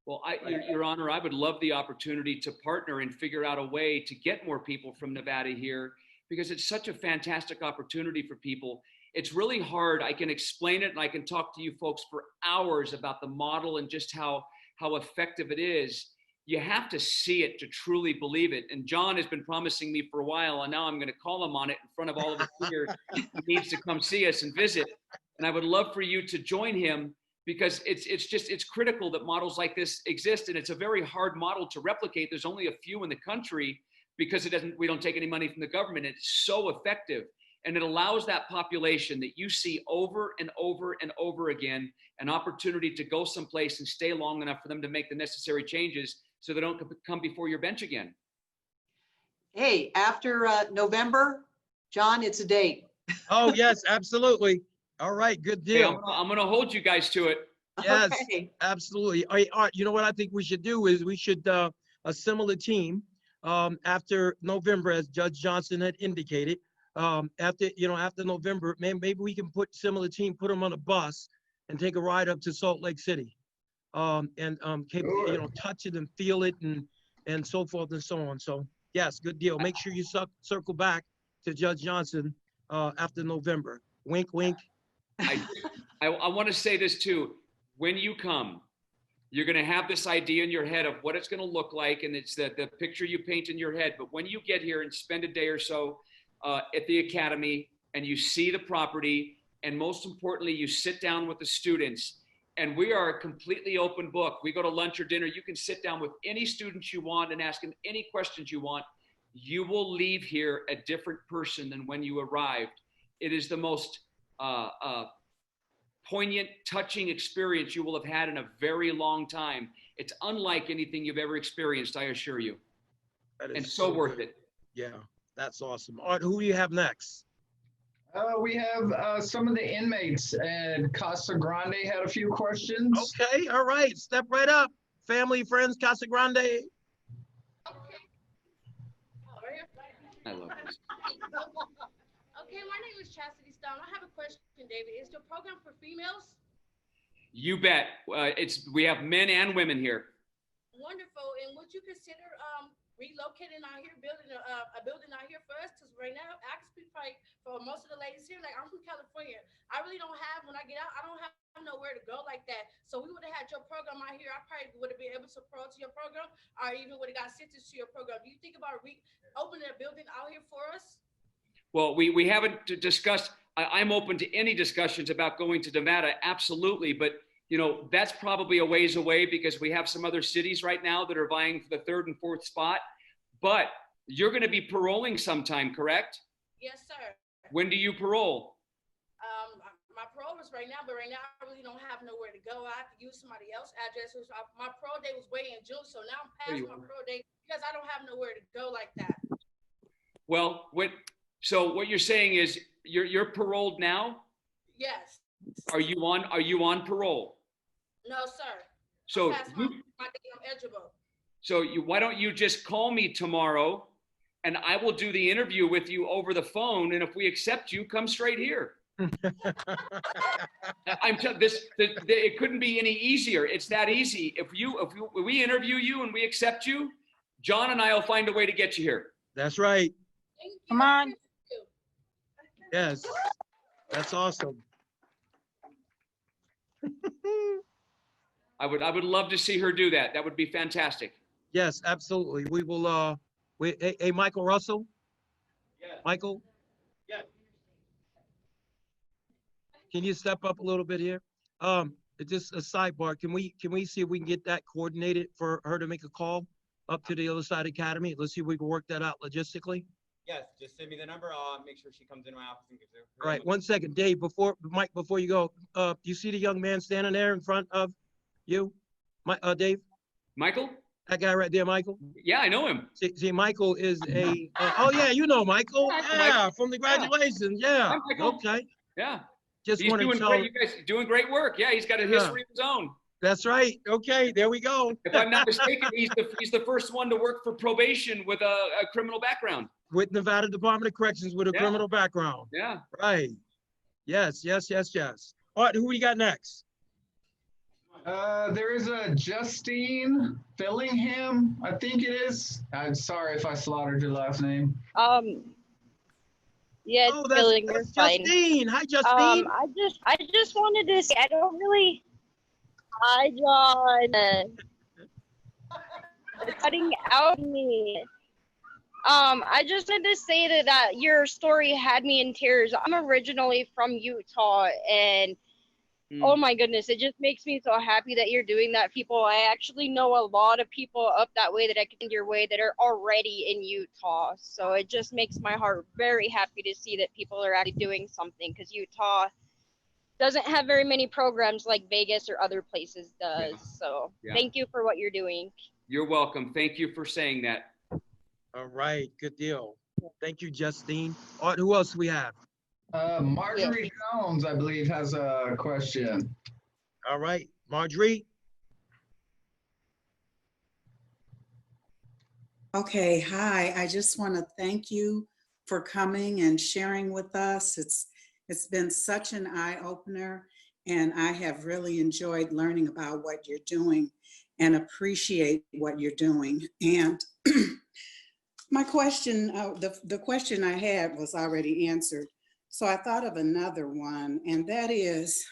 Well, Your Honor, I would love the opportunity to partner and figure out a way to get more people from Nevada here, because it's such a fantastic opportunity for people. It's really hard. I can explain it and I can talk to you folks for hours about the model and just how effective it is. You have to see it to truly believe it. And John has been promising me for a while, and now I'm going to call him on it in front of all of us here. He needs to come see us and visit. And I would love for you to join him, because it's critical that models like this exist. And it's a very hard model to replicate. There's only a few in the country because we don't take any money from the government. It's so effective. And it allows that population that you see over and over and over again an opportunity to go someplace and stay long enough for them to make the necessary changes so they don't come before your bench again. Hey, after November, John, it's a date. Oh, yes, absolutely. All right, good Hey, deal. I'm gonna hold you guys to it. Yes, Okay. absolutely. All right, Art, you know what I think we should do is we should assemble a team after November, as Judge Johnson had indicated. After November, maybe we can put put them on a bus and take a ride up to Salt Lake City. Sure. Touch it and feel it and so forth and so on. So yes, good deal. Make sure you circle back to Judge Johnson after November. Wink, wink. I want to say this too. When you come, you're going to have this idea in your head of what it's going to look like, and it's the picture you paint in your head. But when you get here and spend a day or so at the academy, and you see the property, and most importantly, you sit down with the students, and we are a completely open book. We go to lunch or dinner. You can sit down with any students you want and ask them any questions you want. You will leave here a different person than when you arrived. It is the most poignant, touching experience you will have had in a very long time. It's unlike anything you've ever experienced, I assure you. That is And so worth good. it. Yeah, that's awesome. Art, who do you have next? We have some of the inmates, and Casa Grande had a few questions. Okay, all right. Step right up. Family, friends, Casa Grande. I love this. Okay, my name is Chastity Stone. I have a question, David. Is the program for females? You bet. We have men and women here. Wonderful. And would you consider relocating out here, building a building out here for us? Because right now, I can speak for most of the ladies here. Like, I'm from California. I really don't have, when I get out, I don't have nowhere to go like that. So we would have had your program out here. I probably would have been able to pro to your program, or even would have got sentenced to your program. Do you think about opening a building out here for us? Well, we haven't discussed, I'm open to any discussions about going to Nevada, absolutely. But, that's probably a ways away because we have some other cities right now that are vying for the 3rd and 4th spot. But you're going to be paroling sometime, correct? Yes, sir. When do you parole? My parole was right now, but right now I really don't have nowhere to go. I have to use somebody else's address. My parole date was way in June, so now I'm past my parole date because I don't have nowhere to go like that. Well, so what you're saying is you're paroled now? Yes. Are you on parole? No, sir. So Past my date, I'm eligible. So why don't you just call me tomorrow, and I will do the interview with you over the phone. And if we accept you, come straight here. It couldn't be any easier. It's that easy. If we interview you and we accept you, John and I will find a way to get you here. That's right. Thank you. Come on. Yes, that's awesome. I would love to see her do that. That would be fantastic. Yes, absolutely. We will, hey, Michael Russell? Yeah. Michael, Yeah. can you step up a little bit here? Just a sidebar. Can we see if we can get that coordinated for her to make a call up to the other side Academy? Let's see if we can work that out logistically. Yes, just send me the number. I'll make sure she comes in my office and gives her. All right, 1 second. Dave, Mike, before you go, you see the young man standing there in front of you? Dave? Michael? That guy right there, Michael? Yeah, I know him. See, Michael is a, oh yeah, you know Michael. Yeah, from the graduations. Yeah, Hi, Michael. okay. Yeah. Just He's want to doing tell, great. You guys are doing great work. Yeah, he's got a history of his own. that's right. Okay, there we go. If I'm not mistaken, he's the first one to work for probation with a criminal background. With Nevada Department of Corrections with a Yeah. criminal background. Yeah. Right. Yes. All right, who we got next? There is a Justine Fillingham, I think it is. I'm sorry if I slaughtered your last name. Yeah, Oh, feeling you're that's fine. Justine. Hi, Justine. I just wanted to say I don't really. Hi, John. You're cutting out me. I just wanted to say that your story had me in tears. I'm originally from Utah, and oh my goodness, it just makes me so happy that you're doing that. People, I actually know a lot of people up that way that I can send your way that are already in Utah. So it just makes my heart very happy to see that people are actually doing something, because Utah doesn't have very many programs like Vegas or other places does. So thank you for what you're doing. You're welcome. Thank you for saying that. All right, good deal. Thank you, Justine. All right, who else we have? Marjorie Jones, I believe, has a question. All right, Marjorie. Okay, hi. I just want to thank you for coming and sharing with us. It's been such an eye-opener, and I have really enjoyed learning about what you're doing and appreciate what you're doing. And my question, the question I had was already answered. So I thought of another one, and that is,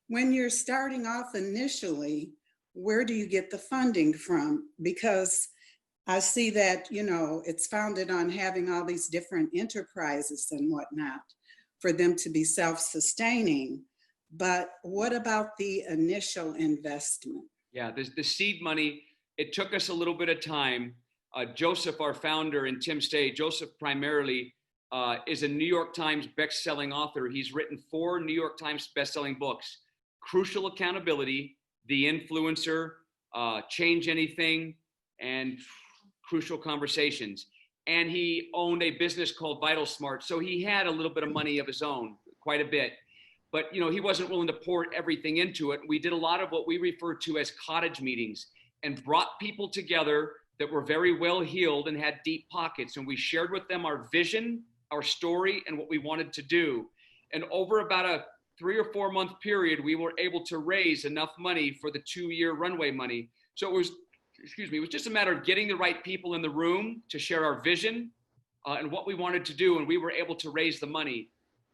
when you're starting off initially, where do you get the funding from? Because I see that, you know, it's founded on having all these different enterprises and whatnot for them to be self-sustaining. But what about the initial investment? Yeah, the seed money, it took us a little bit of time. Joseph, our founder, and Tim Stay, Joseph primarily is a New York Times best-selling author. He's written 4 New York Times best-selling books: Crucial Accountability, The Influencer, Change Anything, and Crucial Conversations. And he owned a business called Vital Smart. So he had a little bit of money of his own, quite a bit. But, you know, he wasn't willing to pour everything into it. We did a lot of what we refer to as cottage meetings and brought people together that were very well heeled and had deep pockets. And we shared with them our vision, our story, and what we wanted to do. And over about a 3 or 4 month period, we were able to raise enough money for the 2-year runway money. So it was, it was just a matter of getting the right people in the room to share our vision and what we wanted to do. And we were able to raise the money.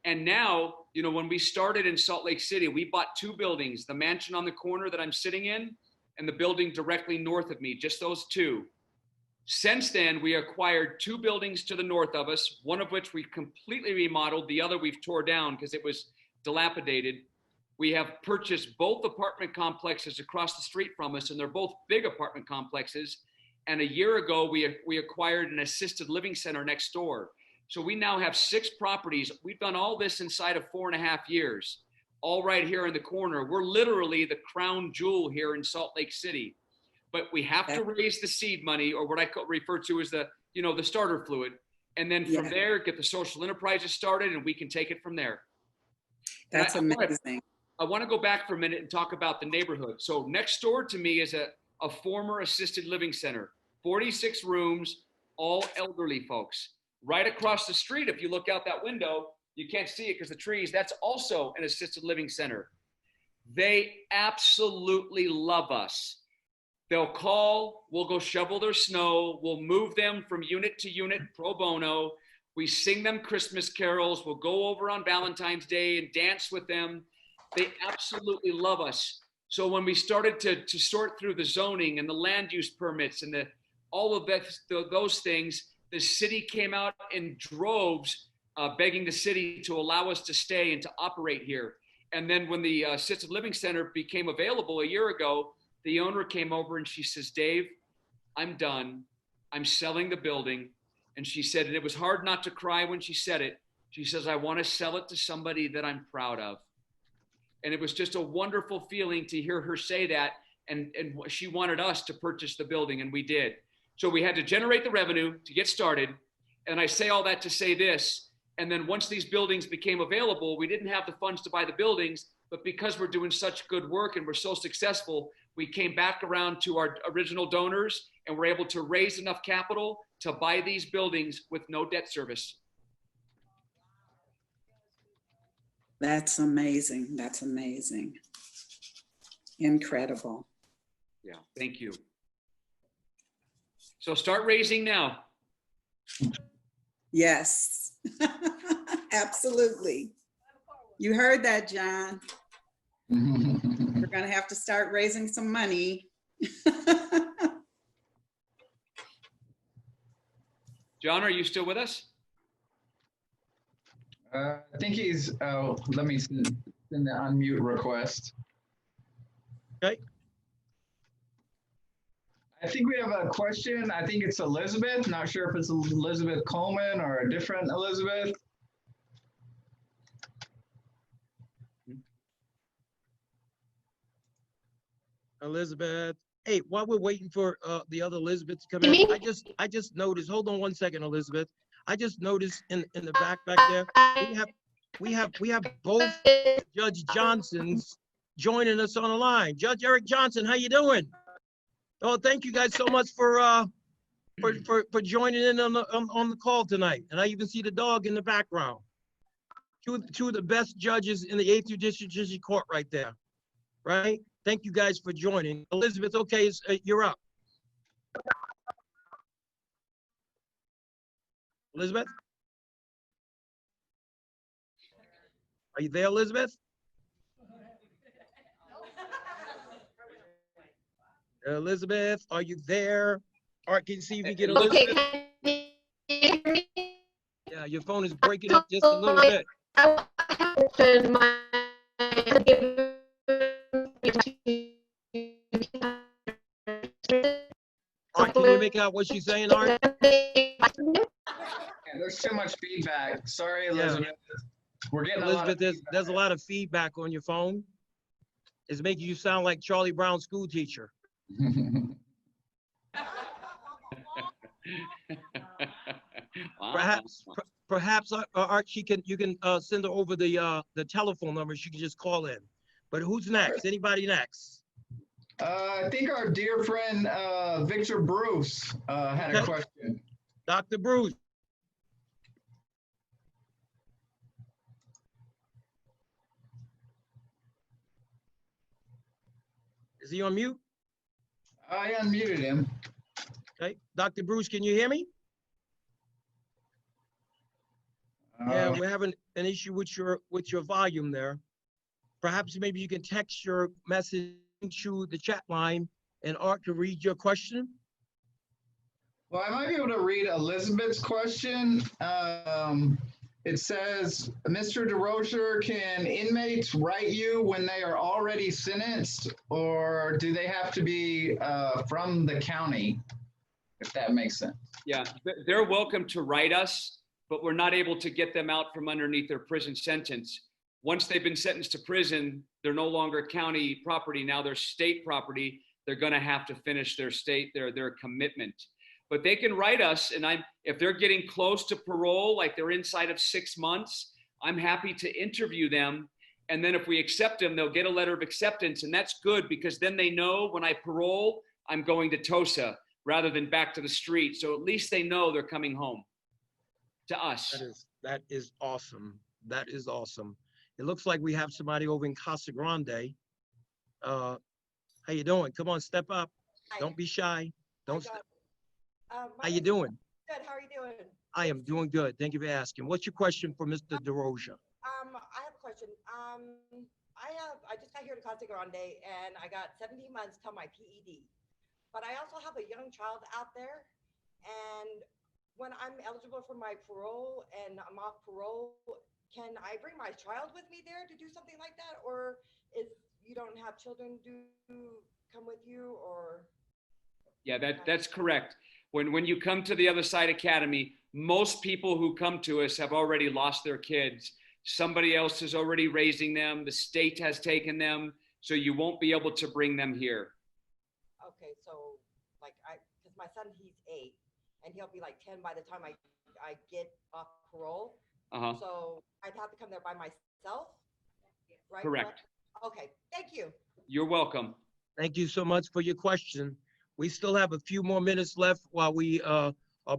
And now, you know, when we started in Salt Lake City, we bought 2 buildings, the mansion on the corner that I'm sitting in and the building directly north of me, just those 2. Since then, we acquired 2 buildings to the north of us, one of which we completely remodeled, the other we've tore down because it was dilapidated. We have purchased both apartment complexes across the street from us, and they're both big apartment complexes. And a year ago, we acquired an assisted living center next door. So we now have 6 properties. We've done all this inside of 4.5 years, all right here in the corner. We're literally the crown jewel here in Salt Lake City. But we have to raise the seed money, or what I refer to as the, you know, the starter fluid. And then from there, get the social enterprises started, and we can take it from there. That's amazing. I want to go back for a minute and talk about the neighborhood. So next door to me is a former assisted living center, 46 rooms, all elderly folks. Right across the street, if you look out that window, you can't see it because the trees, that's also an assisted living center. They absolutely love us. They'll call, we'll go shovel their snow, we'll move them from unit to unit pro bono. We sing them Christmas carols, we'll go over on Valentine's Day and dance with them. They absolutely love us. So when we started to sort through the zoning and the land use permits and all of those things, the city came out in droves begging the city to allow us to stay and to operate here. And then when the assisted living center became available a year ago, the owner came over and she says, Dave, I'm done. I'm selling the building. And she said, and it was hard not to cry when she said it. She says, I want to sell it to somebody that I'm proud of. And it was just a wonderful feeling to hear her say that. And she wanted us to purchase the building, and we did. So we had to generate the revenue to get started. And I say all that to say this. And then once these buildings became available, we didn't have the funds to buy the buildings, but because we're doing such good work and we're so successful, we came back around to our original donors and were able to raise enough capital to buy these buildings with no debt service. That's amazing. That's amazing. Incredible. Yeah, thank you. So start raising now. Yes, absolutely. You heard that, John. We're going to have to start raising some money. John, are you still with us? I think he's, oh, let me send the unmute request. Okay. I think we have a question. I think it's Elizabeth. Not sure if it's Elizabeth Coleman or a different Elizabeth. Elizabeth. Hey, while we're waiting for the other Elizabeth to come in, I just noticed, hold on one second, Elizabeth. I just noticed in the back there, we have both Judge Johnsons joining us on the line. Judge Eric Johnson, how you doing? Oh, thank you guys so much for joining in on the call tonight. And I even see the dog in the background. Two of the best judges in the 8th Judicial Court right there, right? Thank you guys for joining. Elizabeth, okay, you're up. Elizabeth? Are you there, Elizabeth? Elizabeth, are you there? All right, can you see if you get Elizabeth? Okay. Yeah, your phone is breaking up just a little bit. All right, can you make out what she's saying, Art? Yeah, there's too much feedback. Sorry, Elizabeth. Yeah. We're getting Elizabeth, there's a lot of feedback on your phone. It's making you sound like Charlie Brown's school teacher. Wow. Perhaps, Art, you can send her over the telephone number. She can just call in. But who's next? Anybody next? I think our dear friend Victor Bruce had a question. Dr. Bruce. Is he on mute? I unmuted him. Okay, Dr. Bruce, can you hear me? Yeah, we're having an issue with your volume there. Perhaps maybe you can text your message to the chat line and Art can read your question. Well, I might be able to read Elizabeth's question. It says, Mr. Durocher, can inmates write you when they are already sentenced, or do they have to be from the county, if that makes sense? Yeah, they're welcome to write us, but we're not able to get them out from underneath their prison sentence. Once they've been sentenced to prison, they're no longer county property. Now they're state property. They're going to have to finish their commitment. But they can write us, and if they're getting close to parole, like they're inside of 6 months, I'm happy to interview them. And then if we accept them, they'll get a letter of acceptance, and that's good because then they know when I parole, I'm going to TOSA rather than back to the street. So at least they know they're coming home to us. That is awesome. That is awesome. It looks like we have somebody over in Casa Grande. How you doing? Come on, step up. Hi. Don't be shy. Don't. How you doing? Good. How are you doing? I am doing good. Thank you for asking. What's your question for Mr. Durocher? I have a question. I just got here to Casa Grande and I got 17 months till my PED. But I also have a young child out there, and when I'm eligible for my parole and I'm off parole, can I bring my child with me there to do something like that, or you don't have children come with you, or? Yeah, that's correct. When you come to the Other Side Academy, most people who come to us have already lost their kids. Somebody else is already raising them. The state has taken them, so you won't be able to bring them here. Okay, so because my son, he's 8, and he'll be like 10 by the time I get off parole. So I'd have to come there by myself, right? Correct. Okay, thank you. You're welcome. Thank you so much for your question. We still have a few more minutes left while we are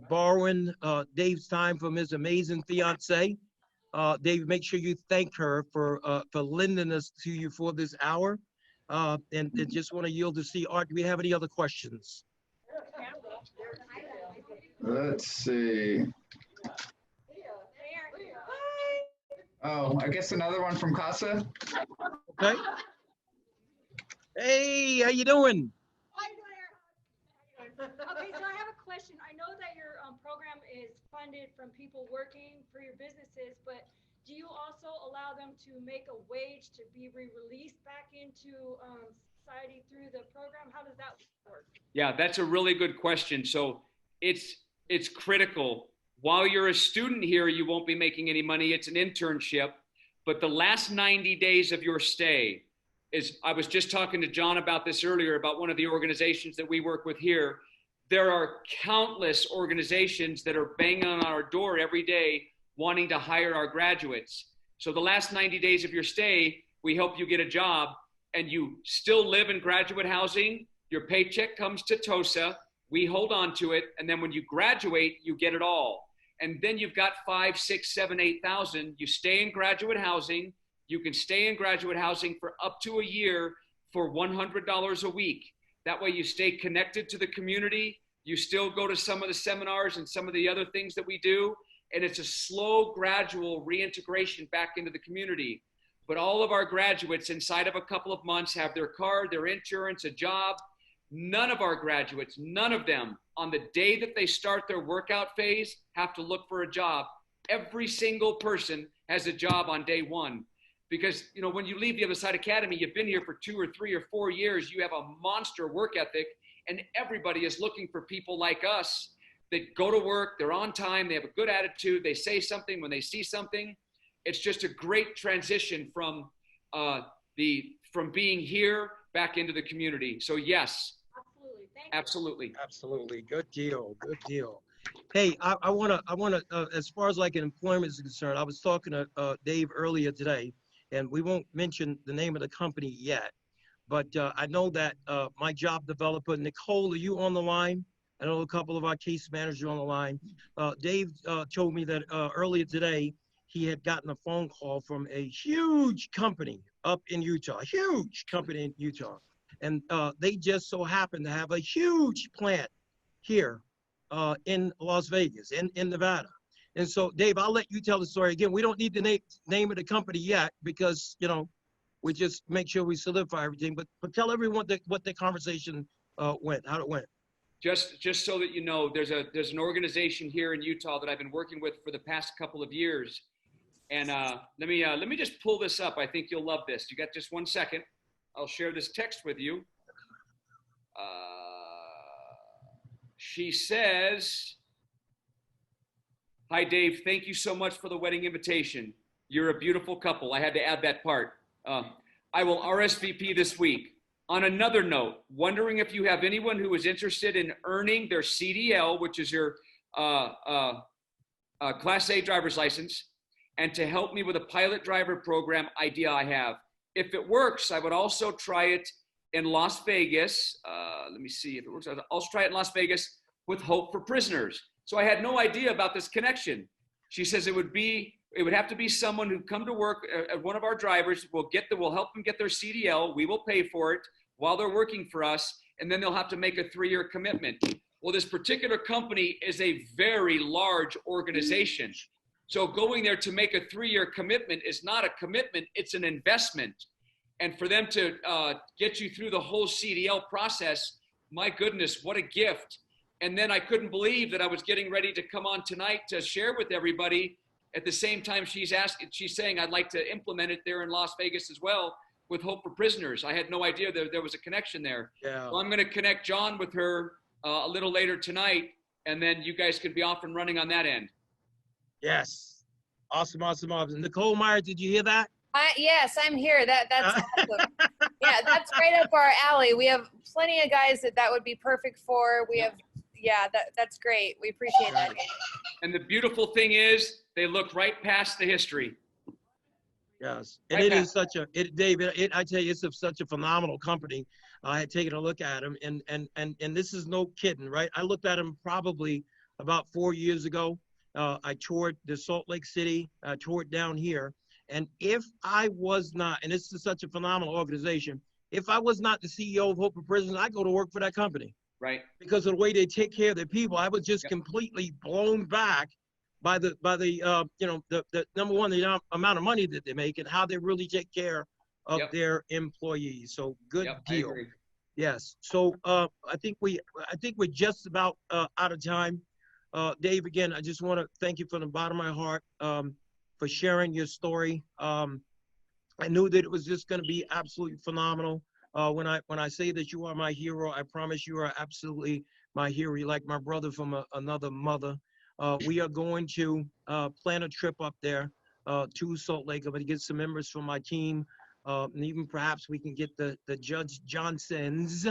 borrowing Dave's time from his amazing fiance. Dave, make sure you thank her for lending us to you for this hour. And just want to yield to see, Art, do we have any other questions? Let's see. Oh, I guess another one from Casa. Okay. Hey, how you doing? Okay, so I have a question. I know that your program is funded from people working for your businesses, but do you also allow them to make a wage to be released back into society through the program? How does that work? Yeah, that's a really good question. So it's critical. While you're a student here, you won't be making any money. It's an internship. But the last 90 days of your stay is, I was just talking to John about this earlier, about one of the organizations that we work with here. There are countless organizations that are banging on our door every day wanting to hire our graduates. So the last 90 days of your stay, we help you get a job, and you still live in graduate housing. Your paycheck comes to TOSA. We hold on to it. And then when you graduate, you get it all. And then you've got 5, 6, 7, 8,000. You stay in graduate housing. You can stay in graduate housing for up to a year for $100 a week. That way you stay connected to the community. You still go to some of the seminars and some of the other things that we do. And it's a slow, gradual reintegration back into the community. But all of our graduates inside of a couple of months have their card, their insurance, a job. None of our graduates, none of them, on the day that they start their workout phase, have to look for a job. Every single person has a job on day one. Because, you know, when you leave the Other Side Academy, you've been here for 2 or 3 or 4 years, you have a monster work ethic, and everybody is looking for people like us that go to work, they're on time, they have a good attitude, they say something when they see something. It's just a great transition from being here back into the community. So yes, absolutely. Absolutely. Good deal. Good deal. Hey, I wanna, as far as like employment is concerned, I was talking to Dave earlier today, and we won't mention the name of the company yet, but I know that my job developer, Nicole, are you on the line? I know a couple of our case managers are on the line. Dave told me that earlier today, he had gotten a phone call from a huge company up in Utah, a huge company in Utah. And they just so happen to have a huge plant here in Las Vegas, in Nevada. And so, Dave, I'll let you tell the story again. We don't need the name of the company yet because, you know, we just make sure we solidify everything. But tell everyone what the conversation went, how it went. Just so that you know, there's an organization here in Utah that I've been working with for the past couple of years. And let me just pull this up. I think you'll love this. You got just 1 second. I'll share this text with you. She says, "Hi, Dave. Thank you so much for the wedding invitation. You're a beautiful couple." I had to add that part. "I will RSVP this week. On another note, wondering if you have anyone who is interested in earning their CDL, which is your Class A driver's license, and to help me with a pilot driver program idea I have. If it works, I would also try it in Las Vegas. Let me see if it works. I'll also try it in Las Vegas with Hope for Prisoners." So I had no idea about this connection. She says it would have to be someone who come to work at one of our drivers. We'll help them get their CDL. We will pay for it while they're working for us, and then they'll have to make a 3-year commitment. Well, this particular company is a very large organization. So going there to make a 3-year commitment is not a commitment, it's an investment. And for them to get you through the whole CDL process, my goodness, what a gift. And then I couldn't believe that I was getting ready to come on tonight to share with everybody. At the same time, she's saying I'd like to implement it there in Las Vegas as well with Hope for Prisoners. I had no idea that there was a connection there. Yeah. So I'm going to connect John with her a little later tonight, and then you guys can be off and running on that end. Yes. Awesome. Nicole Meyer, did you hear that? Yes, I'm here. That's awesome. Yeah, that's right up our alley. We have plenty of guys that would be perfect for. We have, that's great. We appreciate that. And the beautiful thing is, they look right past the history. Yes, and it is such a, David, I tell you, it's such a phenomenal company. I had taken a look at them, and this is no kidding, right? I looked at them probably about 4 years ago. I toured the Salt Lake City, toured down here. And if I was not, and this is such a phenomenal organization, if I was not the CEO of Hope for Prisoners, I'd go to work for that company. Right. Because of the way they take care of their people, I was just completely blown back by the number one, the amount of money that they make and how they really take care of their employees. So good deal. Yes. So I think we're just about out of time. Dave, again, I just want to thank you from the bottom of my heart for sharing your story. I knew that it was just going to be absolutely phenomenal. When I say that you are my hero, I promise you are absolutely my hero. You're like my brother from another mother. We are going to plan a trip up there to Salt Lake. I'm going to get some members from my team, and even perhaps we can get the Judge Johnsons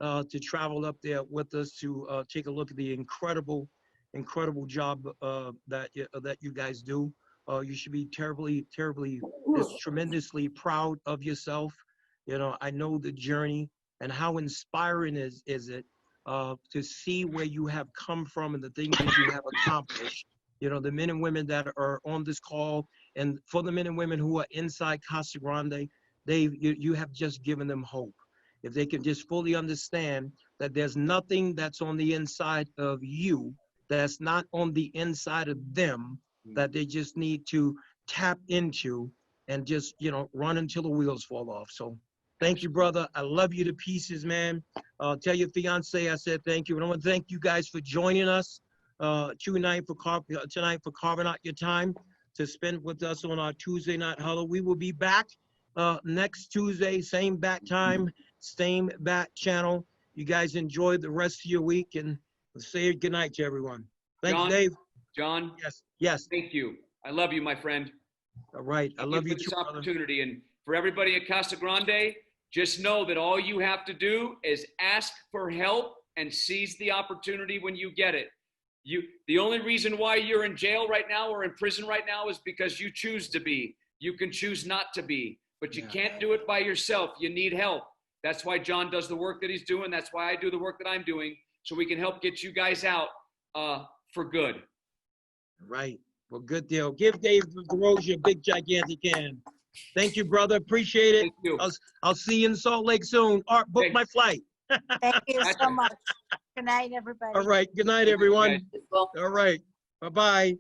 to travel up there with us to take a look at the incredible job that you guys do. You should be terribly, just tremendously proud of yourself. You know, I know the journey and how inspiring is it to see where you have come from and the things that you have accomplished. You know, the men and women that are on this call, and for the men and women who are inside Casa Grande, you have just given them hope. If they can just fully understand that there's nothing that's on the inside of you that's not on the inside of them, that they just need to tap into and just, you know, run until the wheels fall off. So thank you, brother. I love you to pieces, man. Tell your fiance I said thank you. And I want to thank you guys for joining us tonight for carving out your time to spend with us on our Tuesday night huddle. We will be back next Tuesday, same bat time, same bat channel. You guys enjoy the rest of your week, and say good night to everyone. Thanks, John, Dave. John. Yes. Thank you. I love you, my friend. All right. I love you for too, this brother. opportunity. And for everybody at Casa Grande, just know that all you have to do is ask for help and seize the opportunity when you get it. The only reason why you're in jail right now or in prison right now is because you choose to be. You can choose not to be, but you can't do it by yourself. You need help. That's why John does the work that he's doing. That's why I do the work that I'm doing, so we can help get you guys out for good. Right. Well, good deal. Give Dave Durocher a big, gigantic hand. Thank you, brother. Appreciate it. Thank you. I'll see you in Salt Lake soon. Art, book my flight. Thank you so much. Good night, everybody. All right. Good night, everyone. All right. Bye-bye.